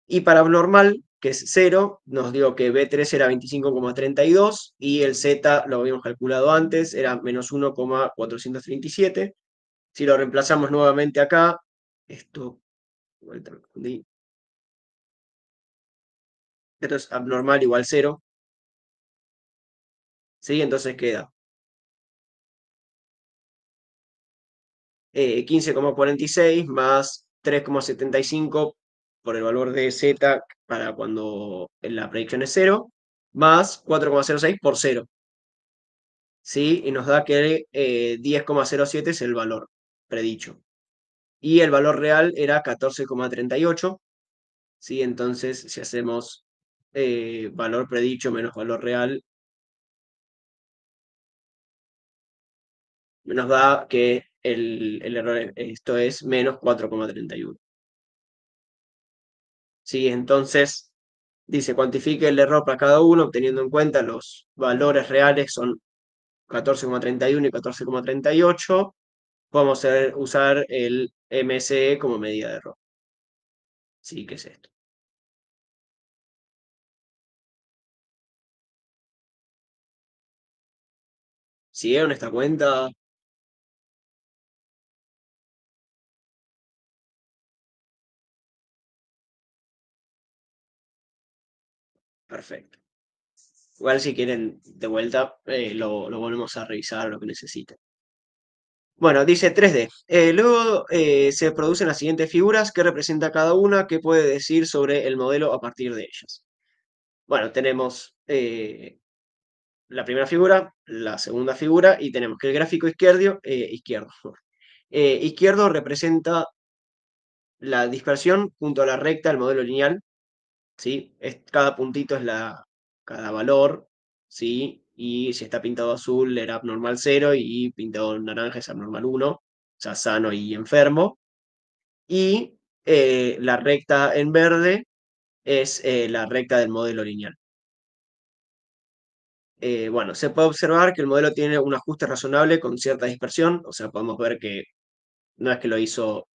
Y para abnormal, que es 0, nos dio que B3 era 25,32 y el Z, lo habíamos calculado antes, era menos 1,437. Si lo reemplazamos nuevamente acá, esto, vuelta, me confundí. Esto es abnormal igual 0. ¿Sí? Entonces queda 15,46 más 3,75 por el valor de Z para cuando la predicción es 0, más 4,06 por 0. ¿Sí? Y nos da que 10,07 es el valor predicho. Y el valor real era 14,38. ¿Sí? Entonces, si hacemos valor predicho menos valor real, nos da que el error, esto es menos 4,31. ¿Sí? Entonces, dice, cuantifique el error para cada uno, teniendo en cuenta los valores reales son 14,31 y 14,38. Vamos a usar el MSE como medida de error. Sí, ¿qué es esto? ¿Siguieron esta cuenta? Perfecto. Igual si quieren de vuelta, lo volvemos a revisar lo que necesiten. Bueno, dice 3D. Luego se producen las siguientes figuras. ¿Qué representa cada una? ¿Qué puede decir sobre el modelo a partir de ellas? Bueno, tenemos la primera figura, la segunda figura y tenemos que el gráfico izquierdo representa la dispersión junto a la recta del modelo lineal, ¿sí? Cada puntito es cada valor, ¿sí? Y si está pintado azul era abnormal 0 y pintado naranja es abnormal 1, o sea, sano y enfermo. Y la recta en verde es la recta del modelo lineal. Bueno, se puede observar que el modelo tiene un ajuste razonable con cierta dispersión, o sea, podemos ver que no es que lo hizo,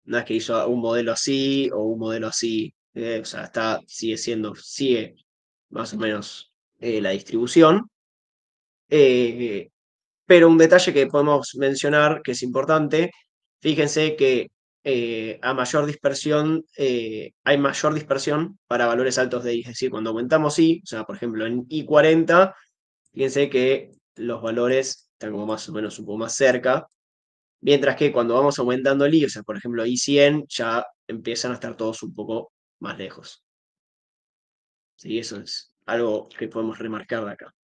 no es que hizo un modelo así o un modelo así, o sea, sigue más o menos la distribución. Eh, pero un detalle que podemos mencionar que es importante, fíjense que a mayor dispersión, hay mayor dispersión para valores altos de I, es decir, cuando aumentamos I, o sea, por ejemplo, en I40, fíjense que los valores están como más o menos un poco más cerca, mientras que cuando vamos aumentando el I, o sea, por ejemplo, I100, ya empiezan a estar todos un poco más lejos. ¿Sí? Eso es algo que podemos remarcar de acá.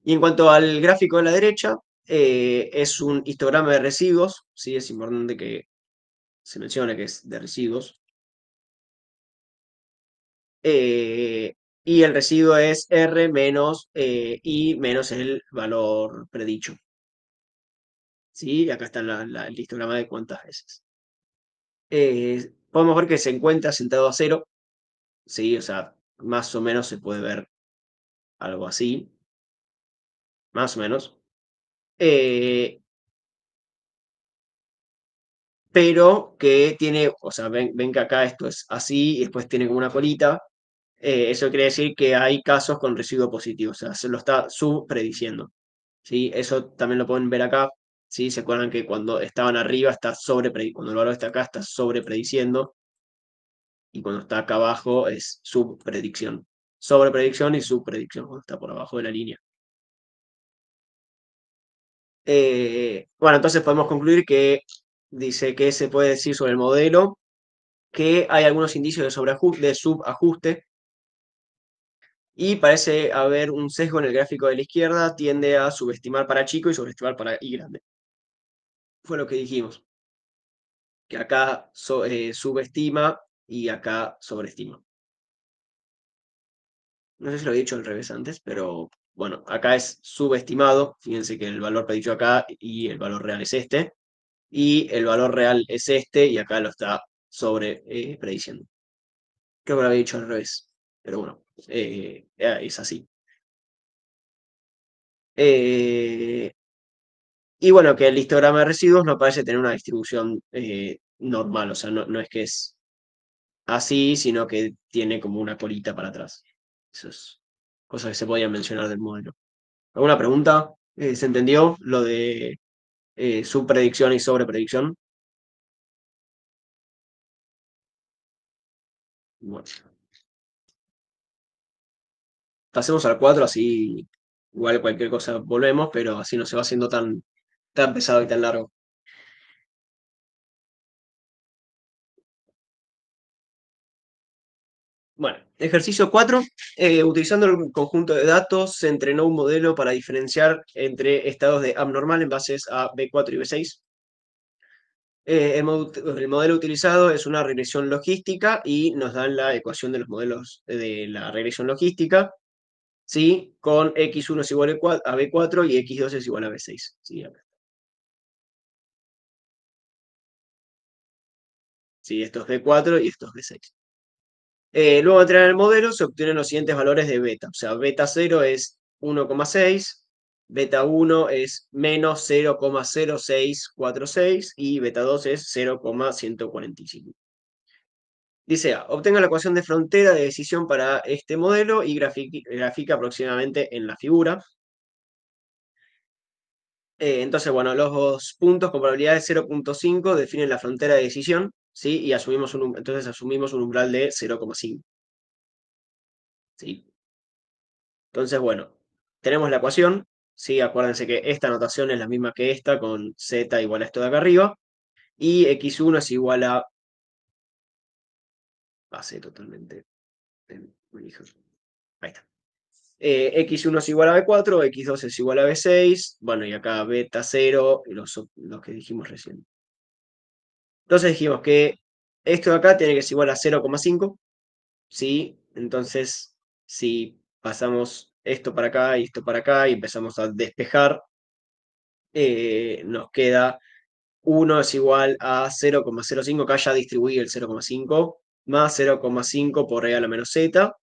Y en cuanto al gráfico de la derecha, es un histograma de residuos, ¿sí? Es importante que se mencione que es de residuos. Y el residuo es R menos I menos el valor predicho. ¿Sí? Acá está el histograma de cuántas veces. Podemos ver que se encuentra sentado a 0, ¿sí? O sea, más o menos se puede ver algo así, más o menos. Pero que tiene, o sea, ven que acá esto es así y después tiene como una colita. Eso quiere decir que hay casos con residuo positivo, o sea, se lo está subprediciendo. ¿Sí? Eso también lo pueden ver acá. ¿Sí? ¿Se acuerdan que cuando estaban arriba está cuando el valor está acá está sobreprediciendo y cuando está acá abajo es subpredicción? Sobrepredicción y subpredicción cuando está por abajo de la línea. Bueno, entonces podemos concluir que dice que se puede decir sobre el modelo que hay algunos indicios de subajuste y parece haber un sesgo en el gráfico de la izquierda, tiende a subestimar para chico y sobreestimar para I grande. Fue lo que dijimos, que acá subestima y acá sobreestima. No sé si lo he dicho al revés antes, pero bueno, acá es subestimado, fíjense que el valor predicho acá y el valor real es este, y el valor real es este y acá lo está sobre prediciendo. Creo que lo había dicho al revés, pero bueno, es así. Y bueno, que el histograma de residuos no parece tener una distribución normal, o sea, no es que es así, sino que tiene como una colita para atrás. Eso es cosa que se podían mencionar del modelo. ¿Alguna pregunta? ¿Se entendió lo de subpredicción y sobrepredicción? Bueno, pasemos al 4, así igual cualquier cosa volvemos, pero así no se va haciendo tan pesado y tan largo. Bueno, ejercicio 4. Utilizando el conjunto de datos, se entrenó un modelo para diferenciar entre estados de abnormal en bases a B4 y B6. El modelo utilizado es una regresión logística y nos dan la ecuación de los modelos de la regresión logística, ¿sí? Con x1 es igual a B4 y x2 es igual a B6. ¿Sí? Sí, esto es B4 y esto es B6. Luego de entrenar el modelo se obtienen los siguientes valores de beta. O sea, beta 0 es 1,6, beta 1 es menos 0,0646 y beta 2 es 0,145. Dice A, obtenga la ecuación de frontera de decisión para este modelo y grafica aproximadamente en la figura. Entonces, bueno, los puntos con probabilidad de 0,5 definen la frontera de decisión, ¿sí? Y entonces asumimos un umbral de 0,5. ¿Sí? Entonces, bueno, tenemos la ecuación, ¿sí? Acuérdense que esta notación es la misma que esta, con z igual a esto de acá arriba, y x1 es igual a... Pasé totalmente. Ahí está. X1 es igual a B4, X2 es igual a B6, bueno, y acá beta 0, y los que dijimos recién. Entonces dijimos que esto de acá tiene que ser igual a 0,5, ¿sí? Entonces, si pasamos esto para acá y esto para acá y empezamos a despejar, nos queda 1 es igual a 0,05, acá ya distribuí el 0,5, más 0,5 por e a la menos z.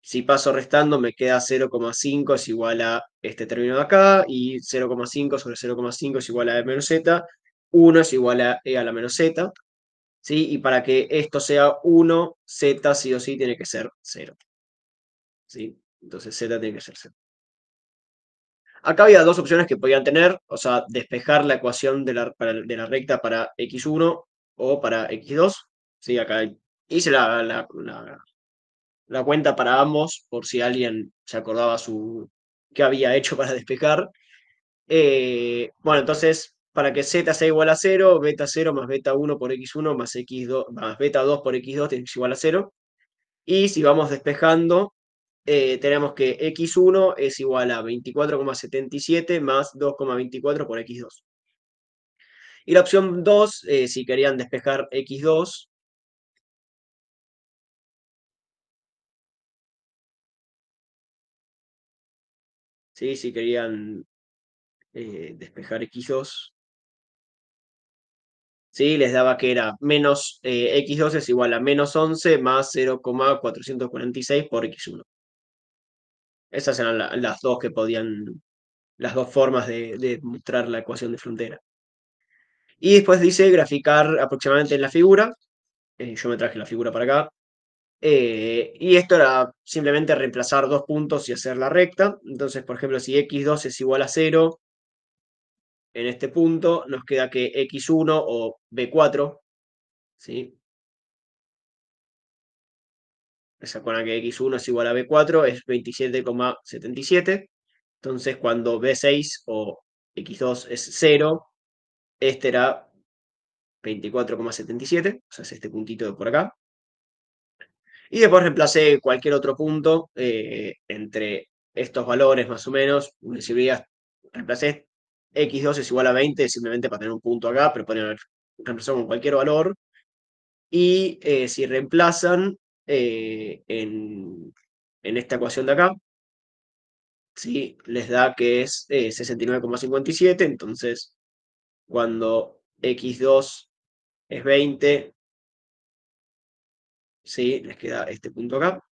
Si paso restando, me queda 0,5 es igual a este término de acá, y 0,5 sobre 0,5 es igual a e menos z, 1 es igual a e a la menos z, ¿sí? Y para que esto sea 1, z sí o sí tiene que ser 0, ¿sí? Entonces z tiene que ser 0. Acá había dos opciones que podían tener, o sea, despejar la ecuación de la recta para x1 o para x2, ¿sí? Acá hice la cuenta para ambos, por si alguien se acordaba qué había hecho para despejar. Bueno, entonces, para que z sea igual a 0, beta 0 más beta 1 por x1 más x2 más beta 2 por x2 tiene que ser igual a 0. Y si vamos despejando, tenemos que x1 es igual a 24,77 más 2,24 por x2. Y la opción 2, si querían despejar x2, ¿sí? Si querían despejar x2, ¿sí? Les daba que era menos x2 es igual a menos 11 más 0,446 por x1. Esas eran las dos que podían, las dos formas de mostrar la ecuación de frontera. Y después dice graficar aproximadamente en la figura. Yo me traje la figura para acá. Y esto era simplemente reemplazar dos puntos y hacer la recta. Entonces, por ejemplo, si x2 es igual a 0, en este punto nos queda que x1 o b4, ¿sí? ¿Se acuerdan que x1 es igual a b4? Es 27,77. Entonces, cuando b6 o x2 es 0, este era 24,77, o sea, es este puntito de por acá. Y después reemplacé cualquier otro punto entre estos valores, más o menos. Reemplacé x2 es igual a 20, simplemente para tener un punto acá, pero podrían haber reemplazado con cualquier valor. Y si reemplazan en esta ecuación de acá, ¿sí? Les da que es 69,57, entonces cuando x2 es 20, ¿sí? Les queda este punto acá.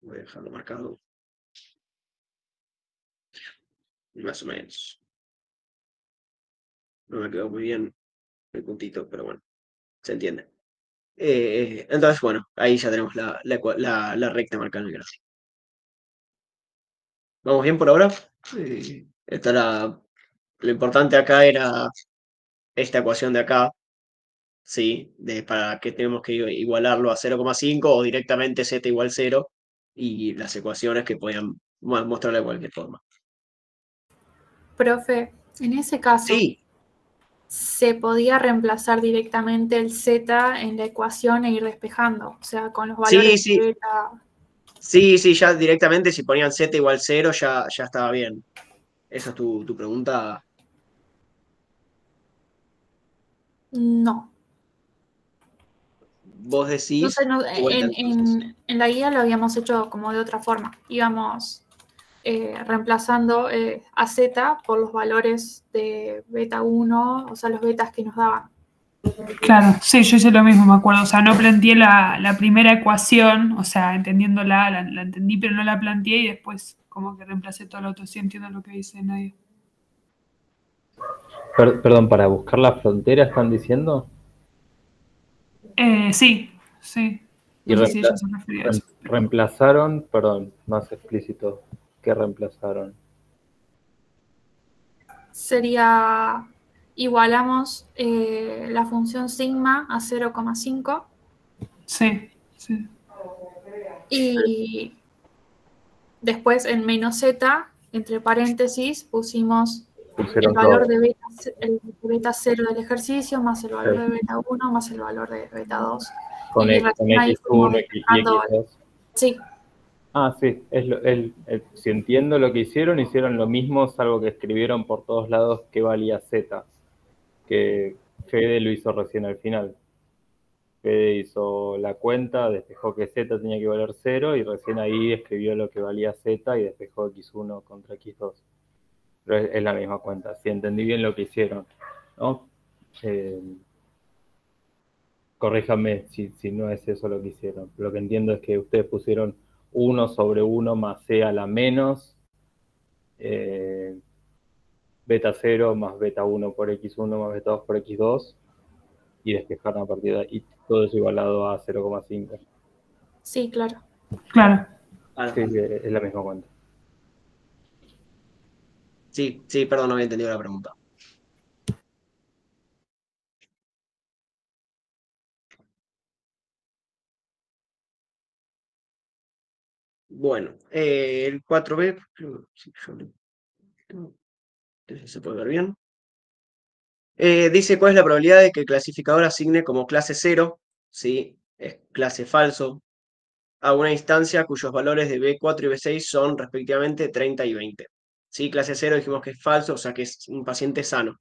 Voy a dejarlo marcado. Más o menos. No me quedó muy bien el puntito, pero bueno, se entiende. Entonces, bueno, ahí ya tenemos la recta marcada en el gráfico. ¿Vamos bien por ahora? Lo importante acá era esta ecuación de acá, ¿sí? Para que tenemos que igualarlo a 0,5 o directamente z igual 0 y las ecuaciones que podían mostrarlo de cualquier forma. Profe, en ese caso, Sí, se podía reemplazar directamente el z en la ecuación e ir despejando, o sea, con los valores sí, de beta. sí, ya directamente si ponían z igual 0 ya estaba bien. ¿Esa es tu pregunta? No. Vos decís, Entonces, de vuelta entonces. en la guía lo habíamos hecho como de otra forma. Íbamos reemplazando a z por los valores de beta 1, o sea, los betas que nos daban. Claro, sí, yo hice lo mismo, me acuerdo. O sea, no planteé la primera ecuación, o sea, entendiéndola, la entendí, pero no la planteé y después como que reemplacé todo lo otro. Sí, entiendo lo que dice Nadia. Perdón, para buscar la frontera, ¿están diciendo? Sí, sí. Y No sé si ella se refería a eso. reemplazaron, perdón, más explícito, ¿qué reemplazaron? Sería, igualamos la función sigma a 0,5. Sí, sí. Y después en menos z, entre paréntesis, pusimos el Pusieron valor todo. de beta 0 del ejercicio, más el valor Sí. de beta 1, más el valor de beta 2. Con, Y con recién ahí fuimos X1 y despejando. X2. Sí, Ah, sí, si entiendo lo que hicieron lo mismo, salvo que escribieron por todos lados que valía Z, que Fede lo hizo recién al final. Fede hizo la cuenta, despejó que Z tenía que valer 0 y recién ahí escribió lo que valía Z y despejó X1 contra X2. Pero es la misma cuenta, si entendí bien lo que hicieron, ¿no? Corríjame si no es eso lo que hicieron. Lo que entiendo es que ustedes pusieron 1 sobre 1 más C a la menos beta 0 más beta 1 por X1 más beta 2 por X2 y despejaron a partir de ahí todo eso igualado a 0,5. sí, claro. Claro. Sí, es la misma cuenta. Sí, perdón, no había entendido la pregunta. Bueno, el 4B, sí, se puede ver bien. Dice cuál es la probabilidad de que el clasificador asigne como clase 0, ¿sí? Es clase falso, a una instancia cuyos valores de B4 y B6 son respectivamente 30 y 20. ¿Sí? Clase 0 dijimos que es falso, o sea que es un paciente sano.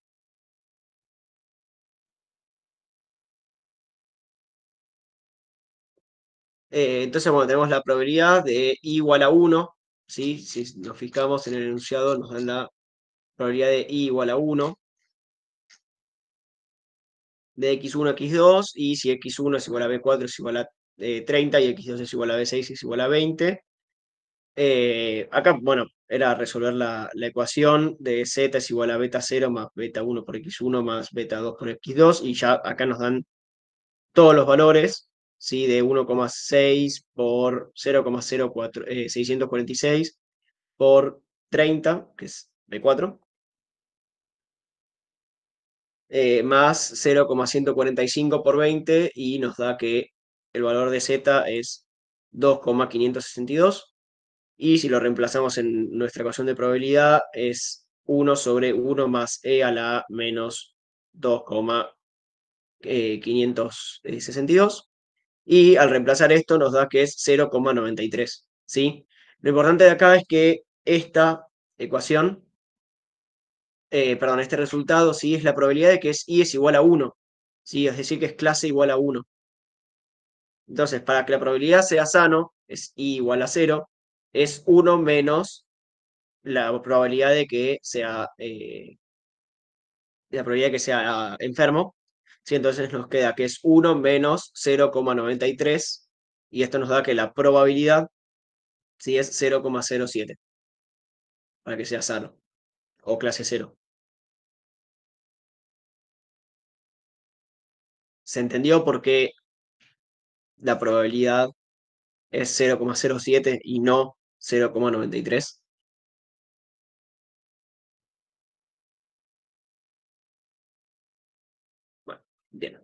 Entonces, bueno, tenemos la probabilidad de I igual a 1, ¿sí? Si nos fijamos en el enunciado, nos dan la probabilidad de I igual a 1, de X1 a X2, y si X1 es igual a B4 es igual a 30 y X2 es igual a B6 es igual a 20. Acá, bueno, era resolver la ecuación de Z es igual a beta 0 más beta 1 por X1 más beta 2 por X2, y ya acá nos dan todos los valores, ¿sí? De 1,6 por 646 por 30, que es B4, más 0,145 por 20, y nos da que el valor de Z es 2,562. Y si lo reemplazamos en nuestra ecuación de probabilidad, es 1 sobre 1 más e a la menos 2,562. Y al reemplazar esto nos da que es 0,93. ¿Sí? Lo importante de acá es que esta ecuación, perdón, este resultado, ¿sí? Es la probabilidad de que I es igual a 1. ¿Sí? Es decir, que es clase igual a 1. Entonces, para que la probabilidad sea sano, es I igual a 0, es 1 menos la probabilidad de que sea, enfermo. ¿Sí? Entonces nos queda que es 1 menos 0,93, y esto nos da que la probabilidad, ¿sí? Es 0,07 para que sea sano o clase 0. ¿Se entendió por qué la probabilidad es 0,07 y no 0,93? Bueno, bien.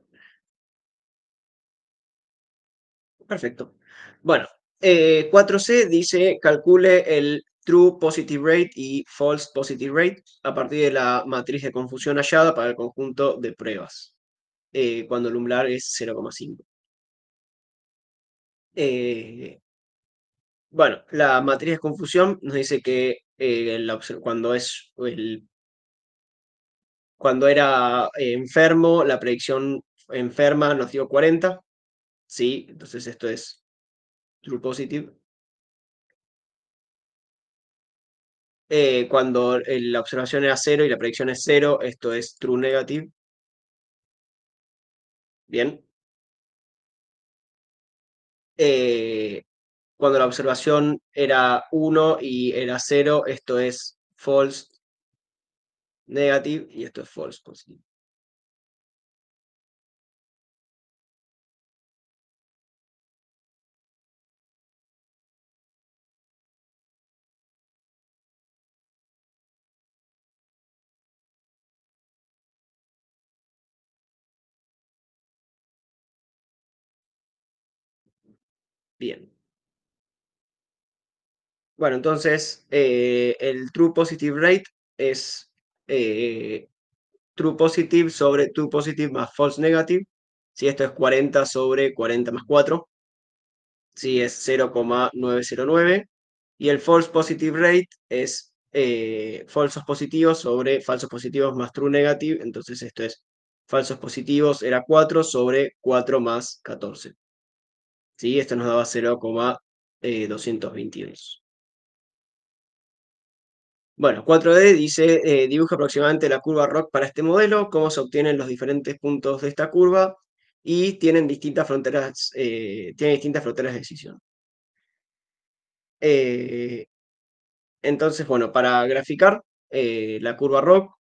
Perfecto. Bueno, 4C dice calcule el true positive rate y false positive rate a partir de la matriz de confusión hallada para el conjunto de pruebas, cuando el umbral es 0,5. Bueno, la matriz de confusión nos dice que cuando era enfermo, la predicción enferma nos dio 40, ¿sí? Entonces esto es true positive. Cuando la observación era 0 y la predicción es 0, esto es true negative. Bien. Cuando la observación era 1 y era 0, esto es false negative y esto es false positive. Bien. Bueno, entonces el true positive rate es true positive sobre true positive más false negative. Si esto es 40 sobre 40 más 4, si es 0,909. Y el false positive rate es falsos positivos sobre falsos positivos más true negative. Entonces esto es falsos positivos era 4 sobre 4 más 14. ¿Sí? Esto nos daba 0,222. Bueno, 4D dice, dibuja aproximadamente la curva ROC para este modelo, cómo se obtienen los diferentes puntos de esta curva y tienen distintas fronteras de decisión. Entonces, bueno, para graficar la curva ROC,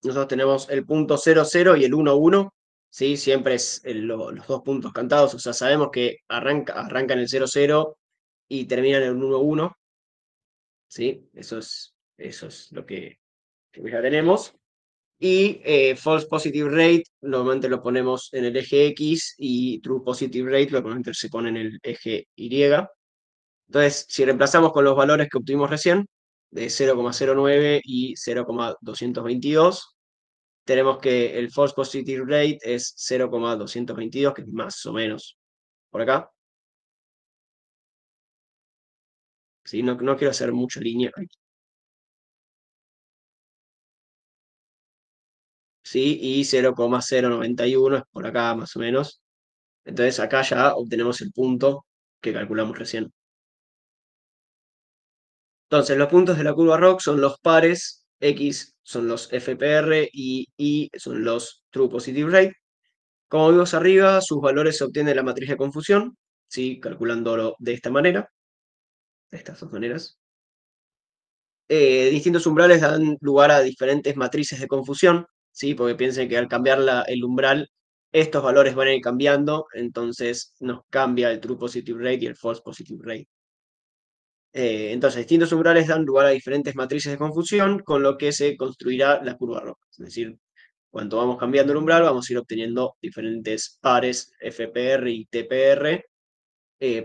nosotros tenemos el punto 0, 0 y el 1, 1, ¿sí? Siempre es los dos puntos cantados, o sea, sabemos que arranca en el 0, 0 y termina en el 1, 1, ¿sí? Eso es lo que ya tenemos. Y false positive rate normalmente lo ponemos en el eje X y true positive rate normalmente se pone en el eje Y. Entonces, si reemplazamos con los valores que obtuvimos recién, de 0,09 y 0,222, tenemos que el false positive rate es 0,222, que es más o menos por acá. ¿Sí? No quiero hacer mucha línea. ¿Sí? Y 0,091 es por acá más o menos. Entonces acá ya obtenemos el punto que calculamos recién. Entonces los puntos de la curva ROC son los pares, X son los FPR y Y son los True Positive Rate. Como vimos arriba, sus valores se obtienen de la matriz de confusión, ¿sí? Calculándolo de esta manera, de estas dos maneras. Distintos umbrales dan lugar a diferentes matrices de confusión, ¿sí? Porque piensen que al cambiar el umbral, estos valores van a ir cambiando, entonces nos cambia el True Positive Rate y el False Positive Rate. Entonces, distintos umbrales dan lugar a diferentes matrices de confusión, con lo que se construirá la curva ROC. Es decir, cuando vamos cambiando el umbral, vamos a ir obteniendo diferentes pares FPR y TPR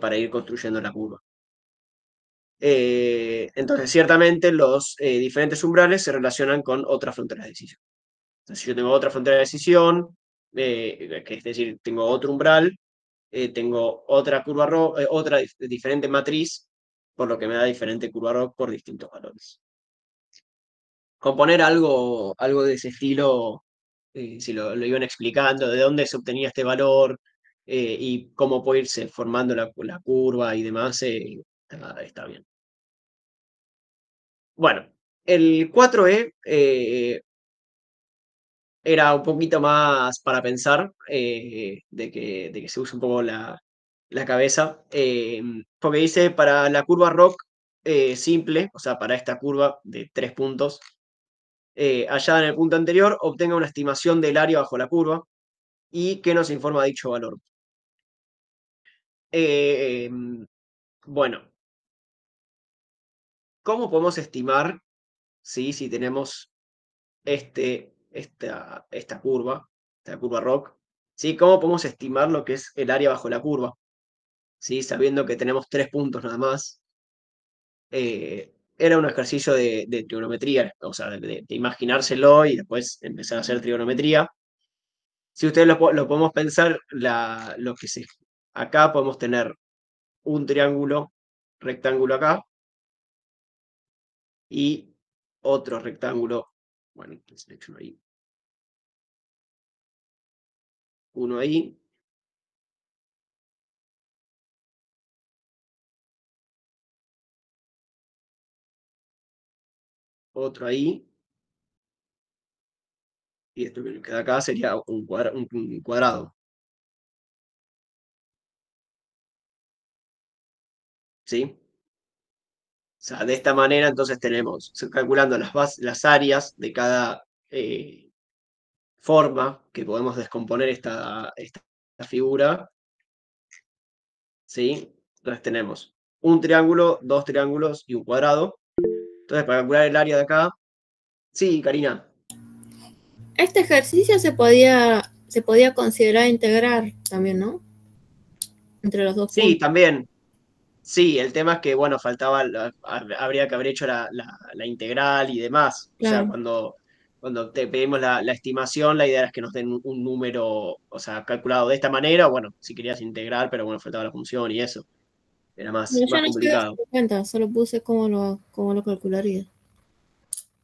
para ir construyendo la curva. Entonces, ciertamente, los diferentes umbrales se relacionan con otras fronteras de decisión. Entonces, si yo tengo otra frontera de decisión, que es decir, tengo otro umbral, tengo otra curva ROC, otra diferente matriz, por lo que me da diferente curva ROC por distintos valores. Componer algo de ese estilo, si lo iban explicando, de dónde se obtenía este valor y cómo puede irse formando la curva y demás, está bien. Bueno, el 4E era un poquito más para pensar, de que se use un poco la cabeza, porque dice para la curva ROC simple, o sea, para esta curva de 3 puntos, allá en el punto anterior, obtenga una estimación del área bajo la curva y que nos informa dicho valor. Bueno, ¿cómo podemos estimar si tenemos esta curva ROC? ¿Sí? ¿Cómo podemos estimar lo que es el área bajo la curva? ¿Sí? Sabiendo que tenemos 3 puntos nada más. Era un ejercicio de trigonometría, o sea, de imaginárselo y después empezar a hacer trigonometría. Si ustedes lo podemos pensar, acá podemos tener un triángulo rectángulo acá y otro rectángulo, bueno, selecciono ahí, uno ahí, otro ahí, y esto que queda acá sería un cuadrado. ¿Sí? O sea, de esta manera entonces tenemos, calculando las áreas de cada forma que podemos descomponer esta figura, ¿sí? Entonces tenemos un triángulo, dos triángulos y un cuadrado. Entonces, para calcular el área de acá, sí, Karina. Este ejercicio se podía considerar integrar también, ¿no? Entre los dos Sí, puntos. también. Sí, el tema es que, bueno, faltaba, habría que haber hecho la integral y demás. O sea, Claro. cuando te pedimos la estimación, la idea es que nos den un número, o sea, calculado de esta manera, bueno, si querías integrar, pero bueno, faltaba la función y eso. Era No, yo más no estoy complicado. haciendo cuenta, solo puse cómo lo calcularía.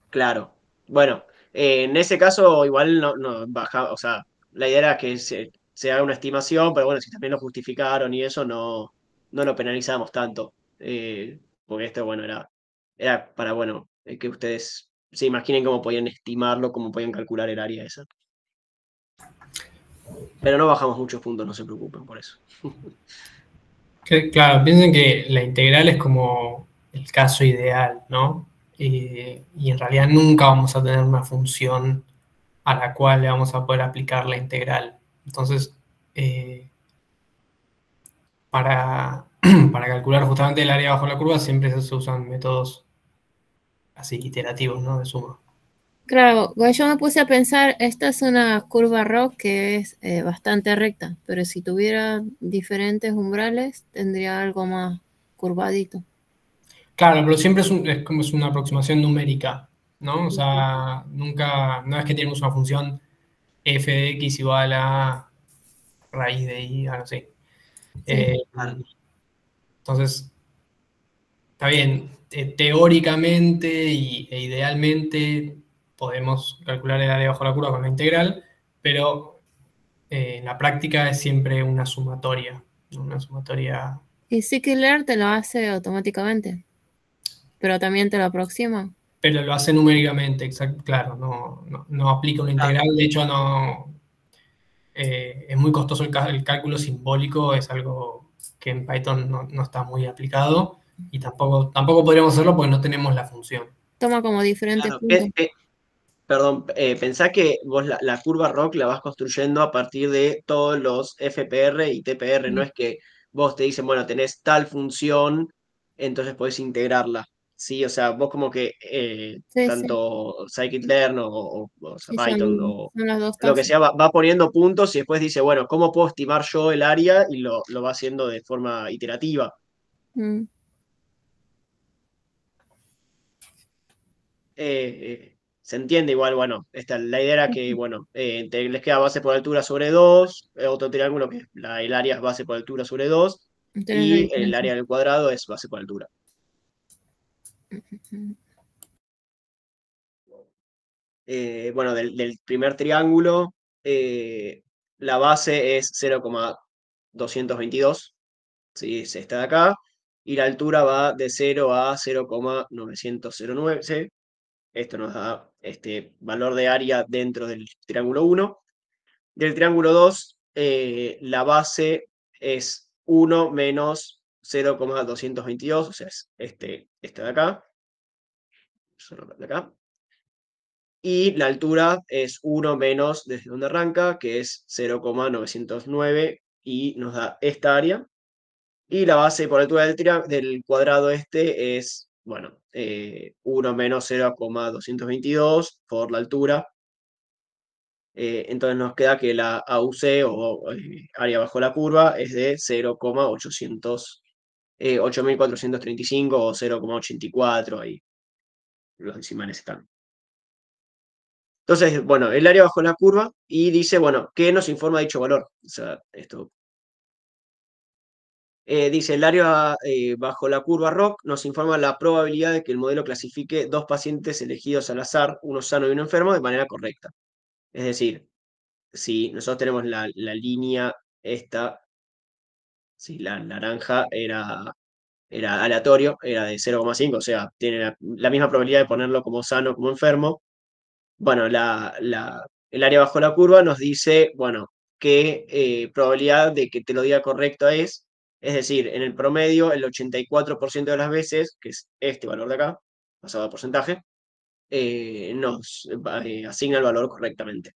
Claro. Bueno, en ese caso igual no baja, o sea, la idea era que se haga una estimación, pero bueno, si también lo justificaron y eso, no lo penalizamos tanto. Porque esto, bueno, era para, bueno, que ustedes se imaginen cómo podían estimarlo, cómo podían calcular el área esa. Pero no bajamos muchos puntos, no se preocupen por eso. Claro, piensen que la integral es como el caso ideal, ¿no? Y en realidad nunca vamos a tener una función a la cual le vamos a poder aplicar la integral. Entonces, para, para calcular justamente el área bajo la curva siempre se usan métodos así iterativos, ¿no? De suma. Claro, pues yo me puse a pensar, esta es una curva ROC que es bastante recta, pero si tuviera diferentes umbrales, tendría algo más curvadito. Claro, pero siempre es como es una aproximación numérica, ¿no? O sea, nunca, no es que tenemos una función f de x igual a raíz de y, algo así. Claro. Entonces, está bien, teóricamente e idealmente podemos calcular el área bajo la curva con la integral, pero en la práctica es siempre una sumatoria, ¿no? Una sumatoria. Y scikit-learn te lo hace automáticamente, pero también te lo aproxima. Pero lo hace numéricamente, exacto, claro, no aplica una integral, de hecho es muy costoso el cálculo simbólico, es algo que en Python no está muy aplicado y tampoco podríamos hacerlo porque no tenemos la función. Toma como diferentes Claro, puntos. perdón, pensá que vos la curva ROC la vas construyendo a partir de todos los FPR y TPR, no es que vos te dicen, bueno, tenés tal función, entonces podés integrarla. Sí, o sea, vos como que Sí, sí, tanto scikit-learn o sea, sí, Python son las dos lo que tasas. sea, va poniendo puntos y después dice, bueno, ¿cómo puedo estimar yo el área? Y lo va haciendo de forma iterativa. Mm. Se entiende igual, bueno, la idea era que, bueno, les queda base por altura sobre 2 otro triángulo que el área es base por altura sobre 2 Tenés la y el diferencia. área del cuadrado es base por altura. Mm. Bueno, del primer triángulo, la base es 0,222, ¿sí? Es esta de acá, y la altura va de 0 a 0,909, ¿sí? Esto nos da este valor de área dentro del triángulo 1. Del triángulo 2, la base es 1 menos 0,222, o sea, es este de acá. Solo de acá. Y la altura es 1 menos desde donde arranca, que es 0,909, y nos da esta área. Y la base por altura del cuadrado este es, bueno, 1 menos 0,222 por la altura. Entonces nos queda que la AUC o área bajo la curva es de 8.435 o 0,84, ahí los decimales están. Entonces, bueno, el área bajo la curva y dice, bueno, ¿qué nos informa dicho valor? O sea, esto. Dice, el área bajo la curva ROC nos informa la probabilidad de que el modelo clasifique dos pacientes elegidos al azar, uno sano y uno enfermo, de manera correcta. Es decir, si nosotros tenemos la línea esta, si la naranja era aleatorio, era de 0,5, o sea, tiene la misma probabilidad de ponerlo como sano como enfermo. Bueno, el área bajo la curva nos dice, bueno, qué probabilidad de que te lo diga correcto es decir, en el promedio, el 84% de las veces, que es este valor de acá, pasado a porcentaje, nos asigna el valor correctamente.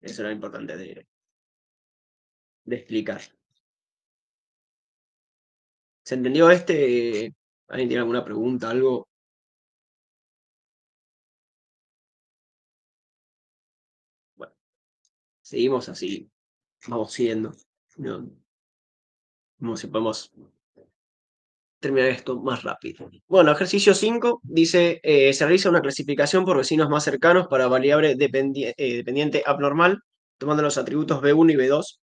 Eso era importante de explicar. ¿Se entendió este? ¿Alguien tiene alguna pregunta, algo? Bueno, seguimos así, vamos siguiendo. No, Vamos si podemos terminar esto más rápido. Bueno, ejercicio 5 dice, se realiza una clasificación por vecinos más cercanos para variable dependiente abnormal, tomando los atributos B1 y B2.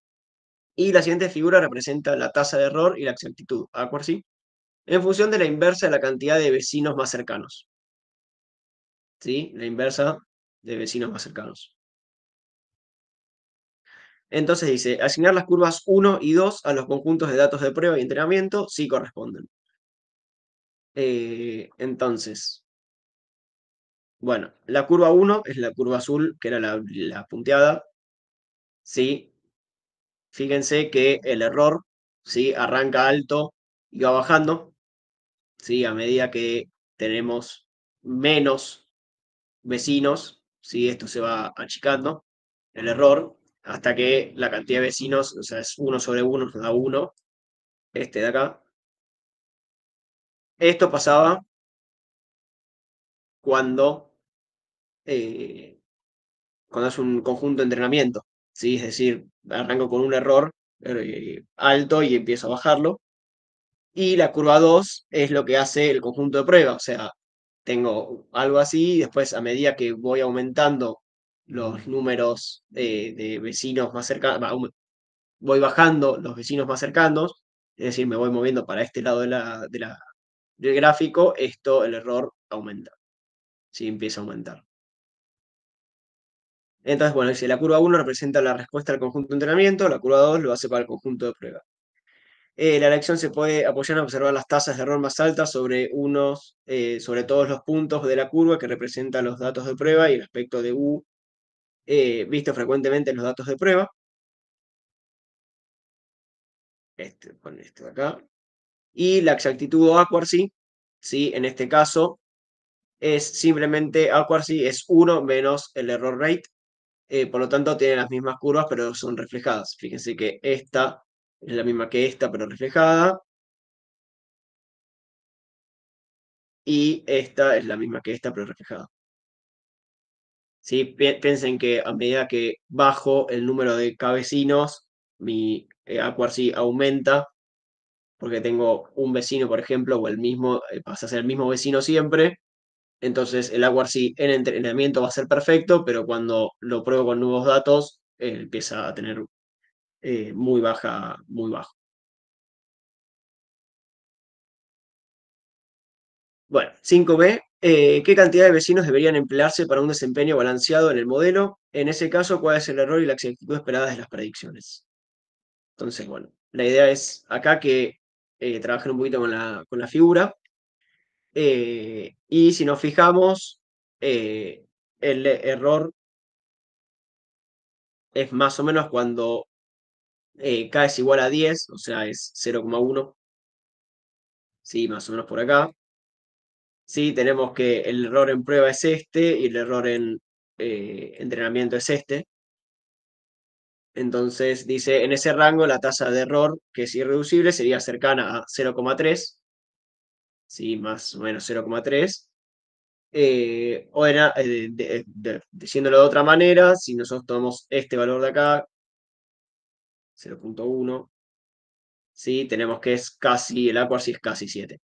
Y la siguiente figura representa la tasa de error y la exactitud, accuracy, en función de la inversa de la cantidad de vecinos más cercanos. ¿Sí? La inversa de vecinos más cercanos. Entonces dice, asignar las curvas 1 y 2 a los conjuntos de datos de prueba y entrenamiento sí corresponden. Entonces, bueno, la curva 1 es la curva azul, que era la punteada. ¿Sí? Fíjense que el error, ¿sí? Arranca alto y va bajando, ¿sí? A medida que tenemos menos vecinos, ¿sí? Esto se va achicando, el error, hasta que la cantidad de vecinos, o sea, es 1 sobre 1, nos da 1, este de acá. Esto pasaba cuando, cuando es un conjunto de entrenamiento, ¿sí? Es decir, arranco con un error alto y empiezo a bajarlo. Y la curva 2 es lo que hace el conjunto de prueba, o sea, tengo algo así y después a medida que voy aumentando los números de vecinos más cercanos, voy bajando los vecinos más cercanos, es decir, me voy moviendo para este lado del gráfico, el error aumenta, ¿sí? Empieza a aumentar. Entonces, bueno, dice, la curva 1 representa la respuesta al conjunto de entrenamiento, la curva 2 lo hace para el conjunto de prueba. La elección se puede apoyar en observar las tasas de error más altas sobre todos los puntos de la curva que representan los datos de prueba y el aspecto de U visto frecuentemente en los datos de prueba. Con esto de acá. Y la exactitud o accuracy, ¿sí? En este caso, es simplemente accuracy es 1 menos el error rate. Por lo tanto, tienen las mismas curvas, pero son reflejadas. Fíjense que esta es la misma que esta, pero reflejada. Y esta es la misma que esta, pero reflejada. ¿Sí? Piensen que a medida que bajo el número de vecinos, mi accuracy aumenta, porque tengo un vecino, por ejemplo, o el mismo, pasa a ser el mismo vecino siempre. Entonces el accuracy en entrenamiento va a ser perfecto, pero cuando lo pruebo con nuevos datos, empieza a tener muy bajo. Bueno, 5B. ¿Qué cantidad de vecinos deberían emplearse para un desempeño balanceado en el modelo? En ese caso, ¿cuál es el error y la exactitud esperada de las predicciones? Entonces, bueno, la idea es acá que trabajen un poquito con la figura. Y si nos fijamos, el error es más o menos cuando K es igual a 10, o sea, es 0,1. Sí, más o menos por acá. Sí, tenemos que el error en prueba es este y el error en entrenamiento es este. Entonces dice, en ese rango la tasa de error, que es irreducible, sería cercana a 0,3. Sí, más o menos 0,3. O diciéndolo de otra manera, si nosotros tomamos este valor de acá, 0,1, ¿sí? Tenemos que es casi, el accuracy es casi 7.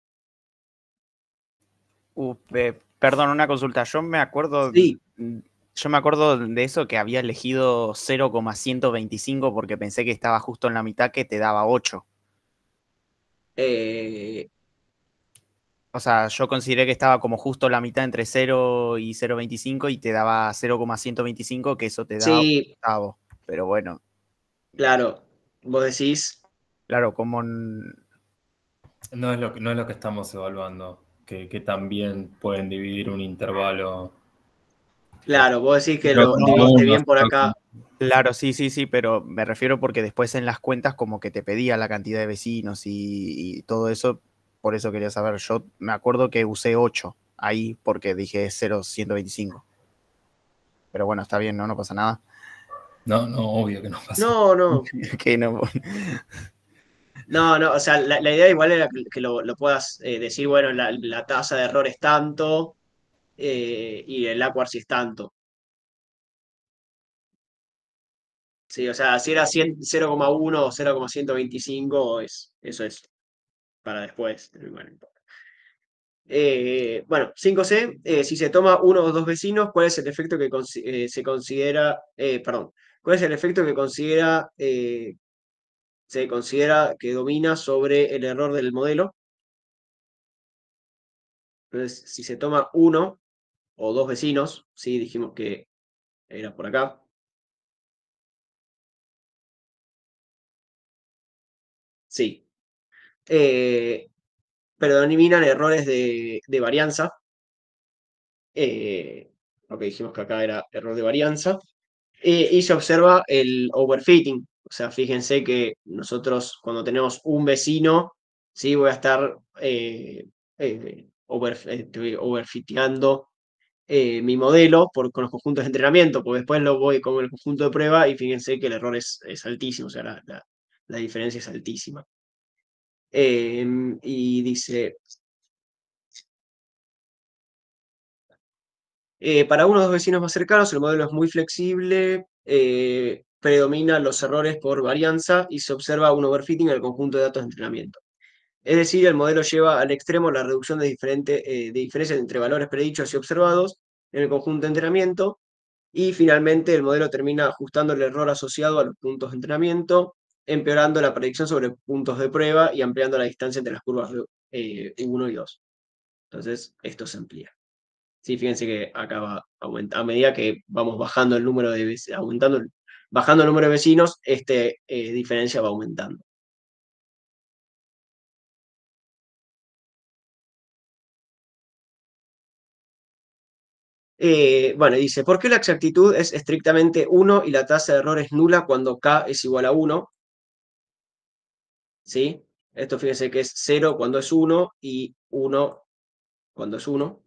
Perdón, una consulta. Yo me acuerdo Sí. de eso que había elegido 0,125 porque pensé que estaba justo en la mitad que te daba 8. O sea, yo consideré que estaba como justo la mitad entre 0 y 0,25 y te daba 0,125, que eso te da Sí, octavo. Pero bueno, claro, vos decís, claro, como No es lo que estamos evaluando, que también pueden dividir un intervalo. claro, vos decís que Creo lo que dividiste uno, bien por acá. Claro, sí, pero me refiero porque después en las cuentas como que te pedía la cantidad de vecinos y todo eso, por eso quería saber. Yo me acuerdo que usé 8 ahí porque dije 0,125. Pero bueno, está bien, no pasa nada. No, obvio que no pasa. No, Que no. o sea, la idea igual era que lo puedas decir, bueno, la tasa de error es tanto y el accuracy es tanto. Sí, o sea, si era 0,1 o 0,125 es Eso es para después. Bueno, no importa. Bueno, 5C, si se toma uno o dos vecinos, ¿cuál es el efecto que se considera, perdón, cuál es el efecto que se considera que domina sobre el error del modelo? Entonces, si se toma uno o dos vecinos, sí, dijimos que era por acá. Sí. Predominan errores de varianza. Lo que dijimos que acá era error de varianza. Y se observa el overfitting. O sea, fíjense que nosotros cuando tenemos un vecino, ¿sí? Voy a estar estoy overfiteando mi modelo con los conjuntos de entrenamiento, porque después lo voy con el conjunto de prueba y fíjense que el error es altísimo, o sea, la diferencia es altísima. Y dice, para uno o dos vecinos más cercanos, el modelo es muy flexible, predominan los errores por varianza y se observa un overfitting en el conjunto de datos de entrenamiento. Es decir, el modelo lleva al extremo la reducción de diferencias entre valores predichos y observados en el conjunto de entrenamiento, y finalmente el modelo termina ajustando el error asociado a los puntos de entrenamiento, empeorando la predicción sobre puntos de prueba y ampliando la distancia entre las curvas 1 y 2. Entonces, esto se amplía. Sí, fíjense que acá va a medida que vamos bajando el número de bajando el número de vecinos, diferencia va aumentando. Bueno, dice, ¿por qué la exactitud es estrictamente 1 y la tasa de error es nula cuando K es igual a 1? ¿Sí? Esto fíjense que es 0 cuando es 1 y 1 cuando es 1.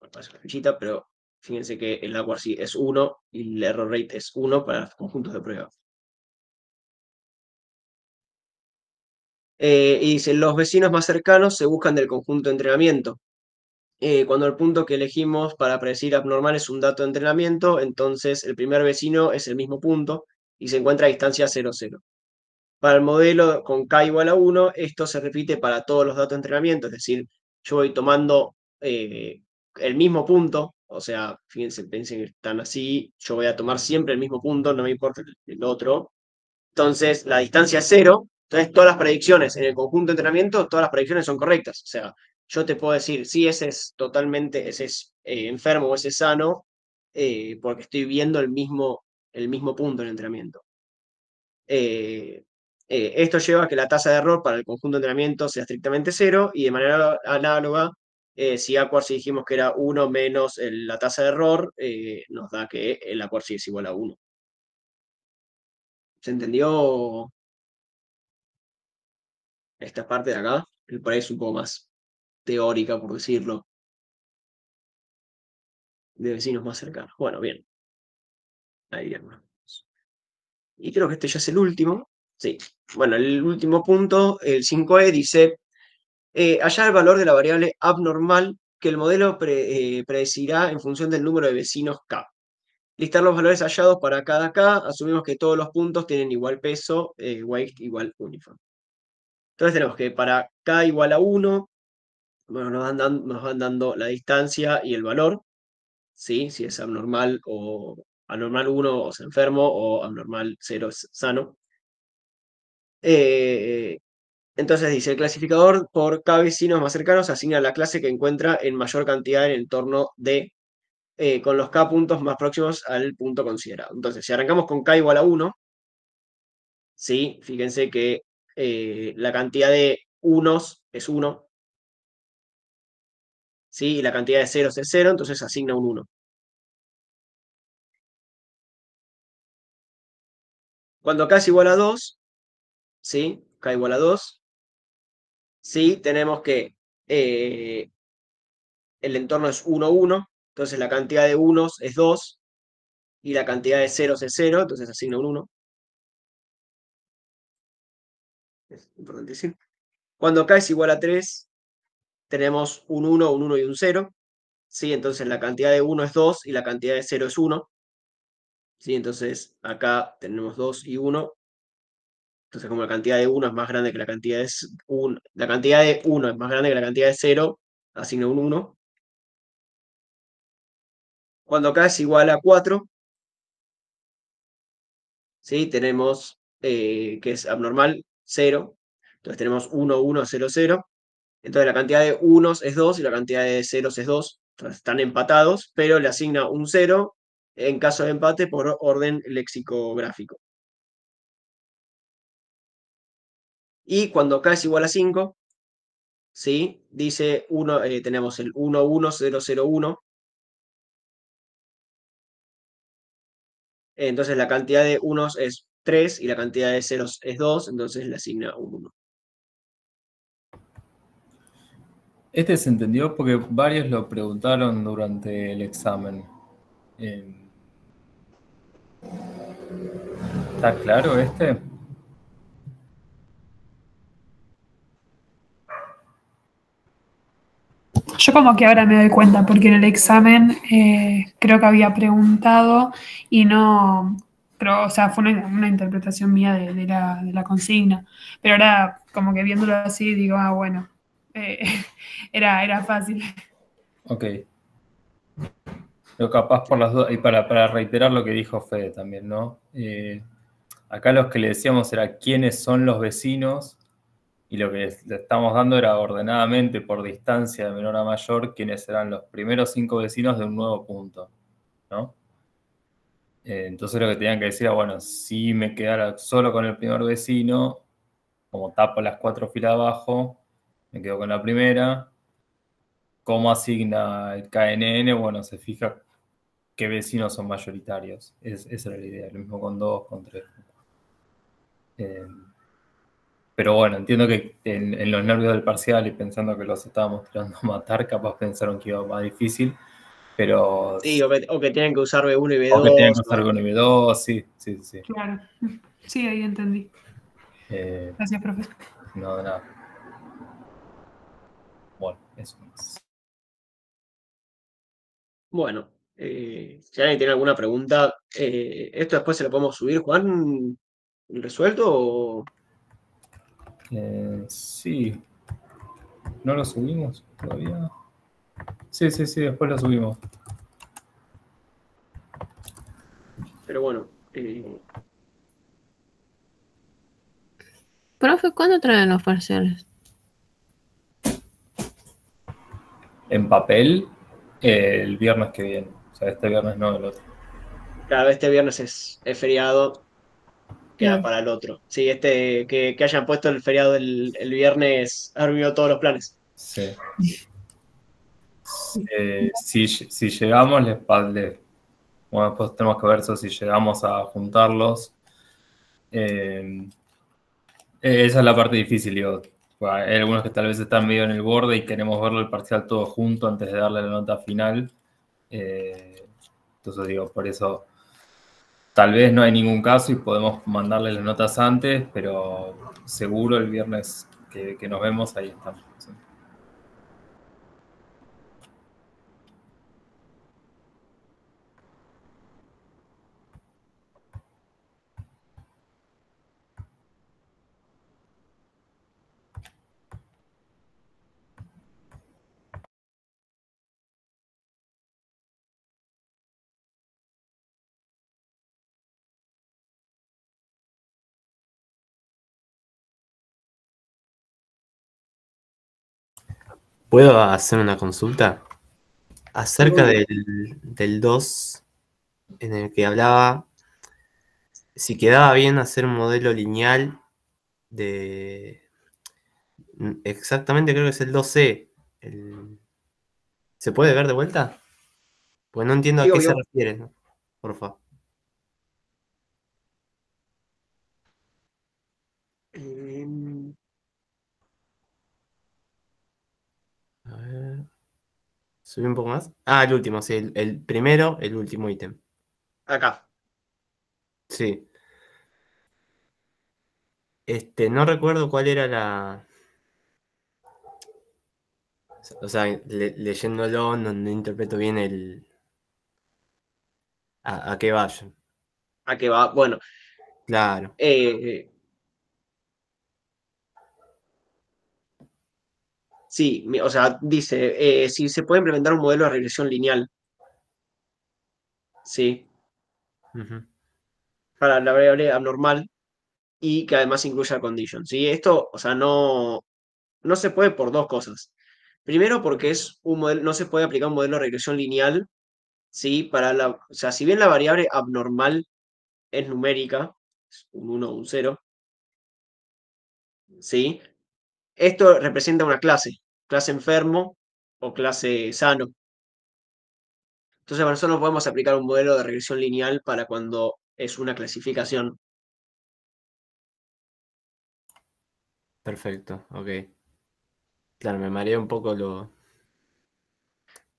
Me pasa la fichita, pero fíjense que el accuracy es 1 y el error rate es 1 para los conjuntos de prueba. Y dice, los vecinos más cercanos se buscan del conjunto de entrenamiento. Cuando el punto que elegimos para predecir abnormal es un dato de entrenamiento, entonces el primer vecino es el mismo punto y se encuentra a distancia 0, 0. Para el modelo con K igual a 1, esto se repite para todos los datos de entrenamiento, es decir, yo voy tomando el mismo punto, o sea, fíjense, piensen que están así, yo voy a tomar siempre el mismo punto, no me importa el otro. Entonces, la distancia es 0, entonces todas las predicciones en el conjunto de entrenamiento, todas las predicciones son correctas. O sea, yo te puedo decir, sí, ese es enfermo o ese es sano, porque estoy viendo el mismo punto en el entrenamiento. Esto lleva a que la tasa de error para el conjunto de entrenamiento sea estrictamente 0 y de manera análoga, si accuracy dijimos que era 1 menos la tasa de error, nos da que el accuracy es igual a 1. ¿Se entendió esta parte de acá? Que por ahí es un poco más teórica, por decirlo, de vecinos más cercanos. Bueno, bien. Ahí bien. Y creo que este ya es el último. Sí. Bueno, el último punto, el 5E, dice hallar el valor de la variable abnormal que el modelo predecirá en función del número de vecinos K. Listar los valores hallados para cada K. Asumimos que todos los puntos tienen igual peso, weight igual uniform. Entonces tenemos que para K igual a 1, bueno, nos van dando la distancia y el valor, ¿sí? Si es abnormal o anormal 1 o es enfermo, o abnormal 0 es sano. Entonces dice, el clasificador por K vecinos más cercanos asigna la clase que encuentra en mayor cantidad en el entorno de, con los K puntos más próximos al punto considerado. Entonces, si arrancamos con K igual a 1, ¿sí? Fíjense que la cantidad de unos es 1, ¿sí? Y la cantidad de ceros es 0, entonces asigna un 1. Cuando K es igual a 2, ¿sí? K igual a 2, ¿sí? Tenemos que el entorno es 1, 1, entonces la cantidad de unos es 2 y la cantidad de ceros es 0, entonces asigna un 1. Es importante decir. Cuando K es igual a 3, tenemos un 1 y un 0, ¿sí? Entonces la cantidad de 1 es 2 y la cantidad de 0 es 1, ¿sí? Entonces acá tenemos 2 y 1, Entonces, como la cantidad de 1 es más grande que la cantidad de 1, la cantidad de 1 es más grande que la cantidad de 0, asigno un 1. Cuando k es igual a 4, ¿sí? Tenemos que es abnormal 0. Entonces tenemos 1, 1, 0, 0. Entonces la cantidad de unos es 2 y la cantidad de ceros es 2. Entonces están empatados, pero le asigna un 0 en caso de empate por orden lexicográfico. Y cuando k es igual a 5, ¿sí? Dice tenemos el 1, 1, 0, 0, 1. Entonces la cantidad de unos es 3 y la cantidad de ceros es 2, entonces le asigna un 1. Este se entendió porque varios lo preguntaron durante el examen. ¿Está claro este? Yo como que ahora me doy cuenta, porque en el examen creo que había preguntado y no, pero, o sea, fue una interpretación mía de la consigna. Pero ahora como que viéndolo así digo, bueno, eh, era fácil. Ok. Lo capaz por las dudas, y para reiterar lo que dijo Fede también, ¿no? Acá los que le decíamos era quiénes son los vecinos, y lo que le estamos dando era ordenadamente por distancia de menor a mayor quiénes serán los primeros 5 vecinos de un nuevo punto, ¿no? Entonces lo que tenían que decir era, bueno, si me quedara solo con el primer vecino, como tapo las 4 filas abajo, me quedo con la primera. ¿Cómo asigna el KNN? Bueno, se fija qué vecinos son mayoritarios. Esa era la idea. Lo mismo con 2, con 3. Pero bueno, entiendo que en los nervios del parcial y pensando que los estábamos tirando a matar, capaz pensaron que iba más difícil, pero... Sí, o que tienen que usar B1 y B2. O que tienen que usar B1 y B2, sí. Claro, sí, ahí entendí. Gracias, profesor. No, de nada. Bueno, eso más. Bueno, si alguien tiene alguna pregunta, ¿esto después se lo podemos subir, Juan, resuelto o...? Sí. ¿No lo subimos todavía? Sí, después lo subimos. Pero bueno. Profe, ¿cuándo traen los parciales? En papel, el viernes que viene. O sea, este viernes no, el otro. Cada vez este viernes es feriado, queda Claro. para el otro. Sí, que hayan puesto el feriado el viernes ha arruinado todos los planes. Sí. Si llegamos, bueno, después tenemos que ver eso, si llegamos a juntarlos. Esa es la parte difícil, digo. Hay algunos que tal vez están medio en el borde y queremos verlo el parcial todo junto antes de darle la nota final. Entonces digo, por eso tal vez no hay ningún caso y podemos mandarle las notas antes, pero seguro el viernes que nos vemos ahí estamos. ¿Sí? ¿Puedo hacer una consulta? Acerca del 2, en el que hablaba si quedaba bien hacer un modelo lineal de... Exactamente creo que es el 2C. ¿Se puede ver de vuelta? Pues no entiendo a Sí, qué se obvio. refiere, ¿no? Por favor. Em, A ver. Subí un poco más. Ah, el último, sí. El primero, el último ítem. acá. Sí. No recuerdo cuál era la... O sea, leyéndolo no interpreto bien a qué vayan. ¿A qué va? Bueno, Claro. eh, Sí, o sea, dice, si se puede implementar un modelo de regresión lineal, sí, Ujú. para la variable abnormal y que además incluya condition, ¿sí? Esto, o sea, no se puede por dos cosas. Primero, porque es un modelo, no se puede aplicar un modelo de regresión lineal, ¿sí? O sea, si bien la variable abnormal es numérica, es un 1 o un 0, ¿sí? Esto representa una clase enfermo o clase sano. Entonces, por eso no podemos aplicar un modelo de regresión lineal para cuando es una clasificación. Perfecto, ok. Claro, me mareé un poco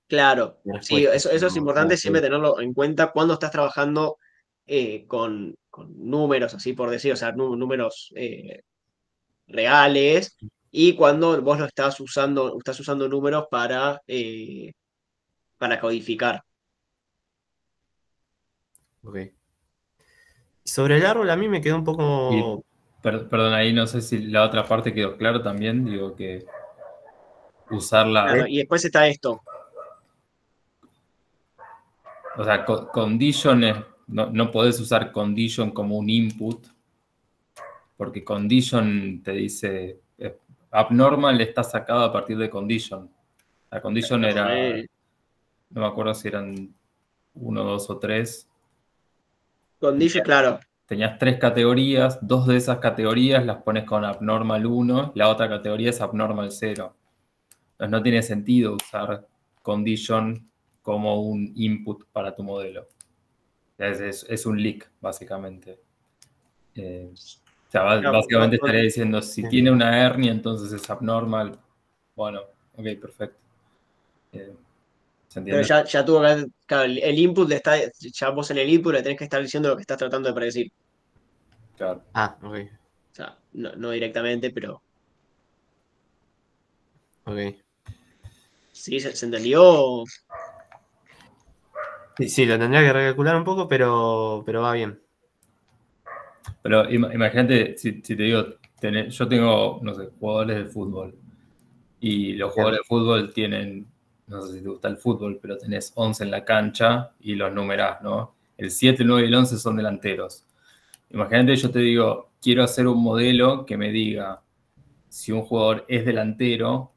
Claro, la sí, respuesta. eso es importante siempre Sí. tenerlo en cuenta cuando estás trabajando con números, así por decir, o sea, números reales, y cuando vos lo estás usando números para codificar. Ok. Sobre el árbol a mí me quedó un Y, poco... perdón, ahí no sé si la otra parte quedó claro también, digo que usar Claro, la, y después está esto. o sea, condition no podés usar condition como un input, porque condition te dice, abnormal está sacado a partir de condition. La condition No, era, no me acuerdo si eran 1, 2 o 3. condition, claro. Tenías 3 categorías, 2 de esas categorías las pones con abnormal 1, la otra categoría es abnormal 0. Entonces no tiene sentido usar condition como un input para tu modelo. Es un leak, básicamente. O sea, Claro, básicamente estaría diciendo, si Sí. tiene una hernia, entonces es abnormal. Bueno, ok, perfecto. ¿Se pero entiende? ya tuvo que claro, el input ya vos en el input le tenés que estar diciendo lo que estás tratando de predecir. Claro. Ah, ok, O sea, no directamente, pero ok. sí, se entendió. Sí, sí, lo tendría que recalcular un poco, pero va bien. Pero imagínate, si te digo, yo tengo, no sé, jugadores de fútbol. Y los jugadores de fútbol tienen, no sé si te gusta el fútbol, pero tenés 11 en la cancha y los numerás, ¿no? El 7, el 9 y el 11 son delanteros. Imagínate, yo te digo, quiero hacer un modelo que me diga si un jugador es delantero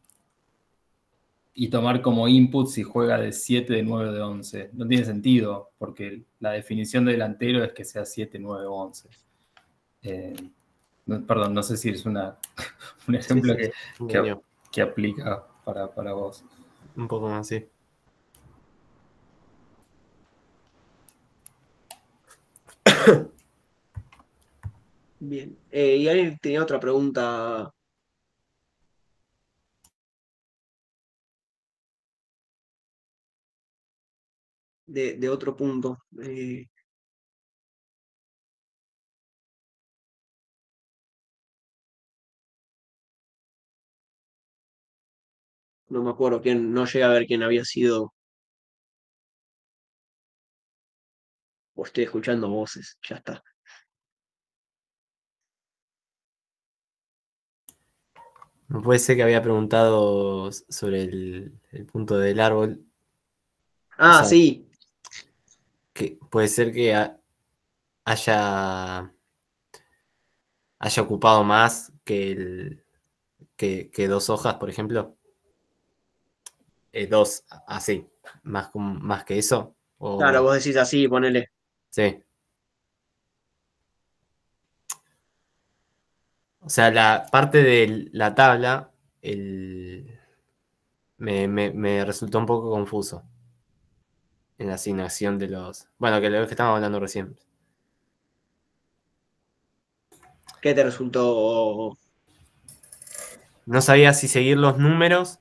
y tomar como input si juega de 7, de 9, de 11. No tiene sentido, porque la definición de delantero es que sea 7, 9 o 11. Perdón, no sé si es un Sí, ejemplo sí, que, entendió. que aplica para vos. Un poco más, sí. Bien. Y alguien tenía otra pregunta. De otro punto. No me acuerdo quién, no llegué a ver quién había sido. O estoy escuchando voces, ya está. No puede ser que había preguntado sobre el punto del árbol. O Ah, sea, sí. que puede ser que haya ocupado más que 2 hojas, por ejemplo. Dos, así, más que eso. Claro, vos decís así, ponele. Sí. O sea, la parte de la tabla me resultó un poco confuso en la asignación de los... Bueno, que lo que estábamos hablando recién. ¿Qué te resultó? No sabía si seguir los números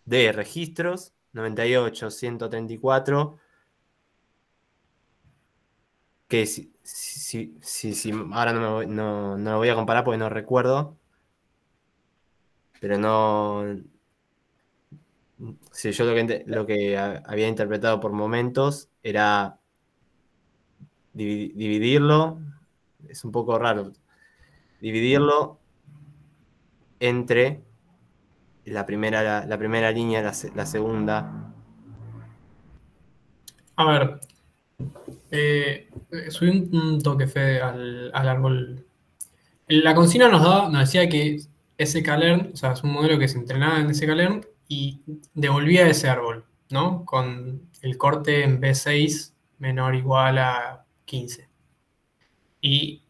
de registros, 98, 134, que ahora no lo voy a comparar porque no recuerdo, pero no... Si yo lo que había interpretado por momentos era dividirlo, es un poco raro, dividirlo entre la primera línea, la segunda. A ver, subí un toque, Fede, al árbol. La consigna nos decía que sklearn, o sea, es un modelo que se entrenaba en sklearn y devolvía ese árbol, ¿no? Con el corte en B6 menor o igual a 15. Y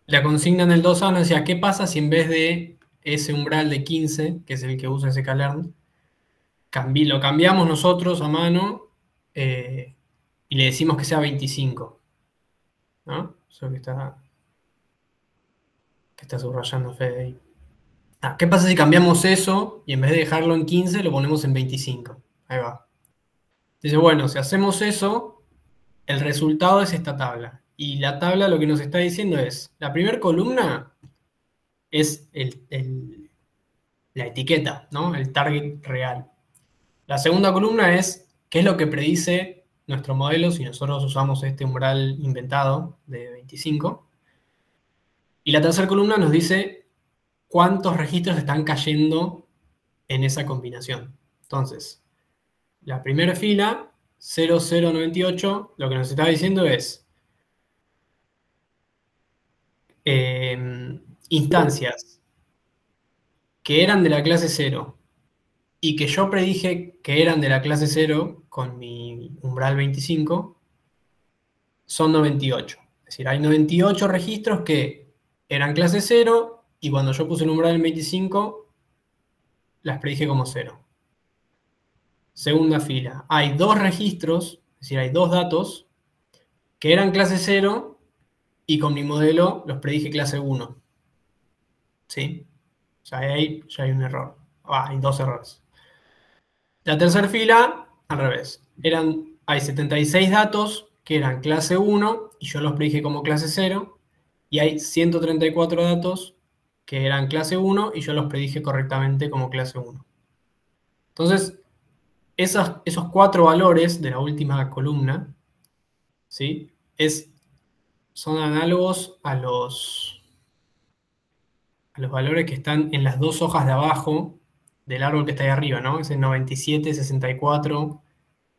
la consigna en el 2A nos decía, ¿qué pasa si en vez de ese umbral de 15, que es el que usa sklearn, lo cambiamos nosotros a mano y le decimos que sea 25? ¿No? Eso que está subrayando Fede ahí. ¿Qué pasa si cambiamos eso y en vez de dejarlo en 15 lo ponemos en 25? Ahí va. Dice, bueno, si hacemos eso, el resultado es esta tabla. Y la tabla lo que nos está diciendo es, la primera columna es la etiqueta, ¿no? El target real. La segunda columna es qué es lo que predice nuestro modelo si nosotros usamos este umbral inventado de 25. Y la tercera columna nos dice cuántos registros están cayendo en esa combinación. Entonces, la primera fila, 0098, lo que nos está diciendo es instancias que eran de la clase 0 y que yo predije que eran de la clase 0 con mi umbral 25, son 98. Es decir, hay 98 registros que eran clase 0 y cuando yo puse el umbral en 25, las predije como 0. Segunda fila, hay 2 registros, es decir, hay 2 datos que eran clase 0 y con mi modelo los predije clase 1. ¿Sí? O sea, ahí ya hay un error. Hay 2 errores. La tercera fila, al revés. Hay 76 datos que eran clase 1 y yo los predije como clase 0. Y hay 134 datos que eran clase 1 y yo los predije correctamente como clase 1. Entonces, esos 4 valores de la última columna, ¿sí? Son análogos a los valores que están en las 2 hojas de abajo del árbol que está ahí arriba, ¿no? Es el 97, 64,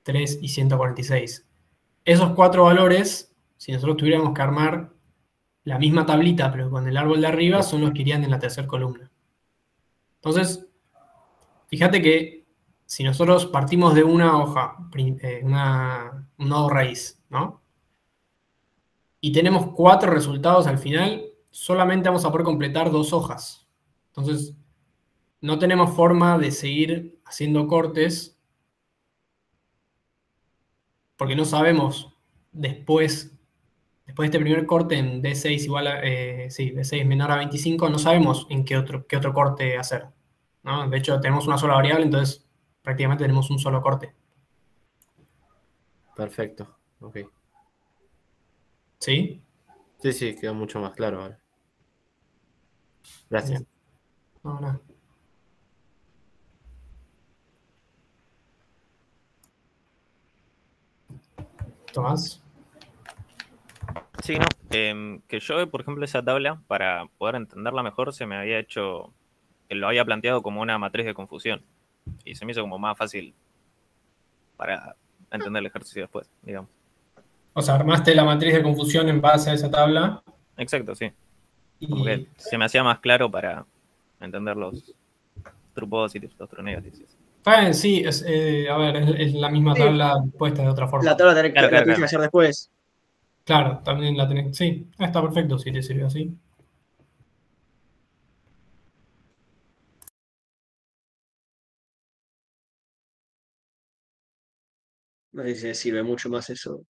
3 y 146. Esos 4 valores, si nosotros tuviéramos que armar la misma tablita, pero con el árbol de arriba, son los que irían en la tercera columna. Entonces, fíjate que si nosotros partimos de una hoja, un nodo raíz, ¿no? Y tenemos 4 resultados al final, solamente vamos a poder completar 2 hojas. Entonces, no tenemos forma de seguir haciendo cortes porque no sabemos después de este primer corte en D6 igual a, D6 menor a 25, no sabemos en qué otro corte hacer, ¿no? De hecho, tenemos una sola variable, entonces prácticamente tenemos un solo corte. Perfecto, ok. ¿Sí? Sí, quedó mucho más claro ahora. Gracias. Ahora. Tomás. Sí, no. Que yo, por ejemplo, esa tabla, para poder entenderla mejor, se me había hecho, que lo había planteado como una matriz de confusión. Y se me hizo como más fácil para entender el ejercicio después, digamos. O sea, armaste la matriz de confusión en base a esa tabla. Exacto, sí. Como que se me hacía más claro para entender los true positives, los true negatives. Sí, a ver, es la misma tabla puesta de otra forma. La tabla la tenés que hacer después. Claro, también la tenés. Sí, está perfecto si te sirve así. No sé si sirve mucho más eso.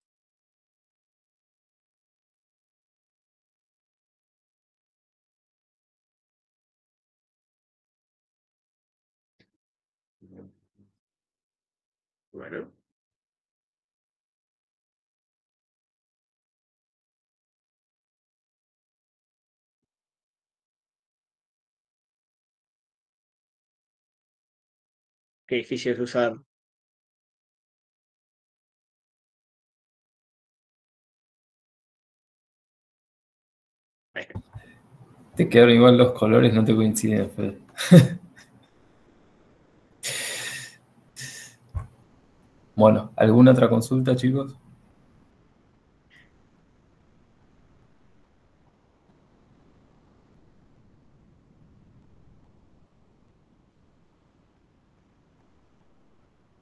Bueno. Qué difícil es usar. Te quedaron igual los colores, no te coinciden, Fede. Bueno, ¿alguna otra consulta, chicos?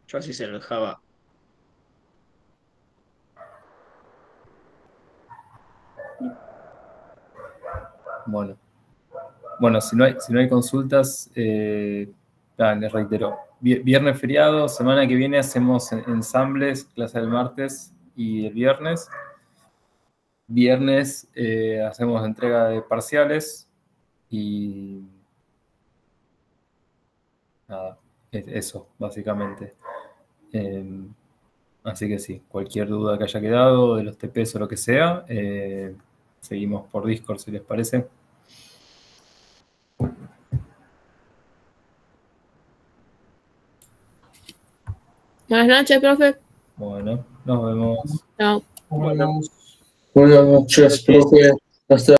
Yo así se lo dejaba. Bueno, si no hay consultas, les reitero. Viernes feriado, semana que viene hacemos ensambles, clase del martes y el viernes. Viernes hacemos entrega de parciales y nada, eso, básicamente. Así que sí, cualquier duda que haya quedado de los TPs o lo que sea, seguimos por Discord si les parece. Buenas noches, profe. Bueno, nos vemos. Chao. Bueno. Buenas noches, profe. Hasta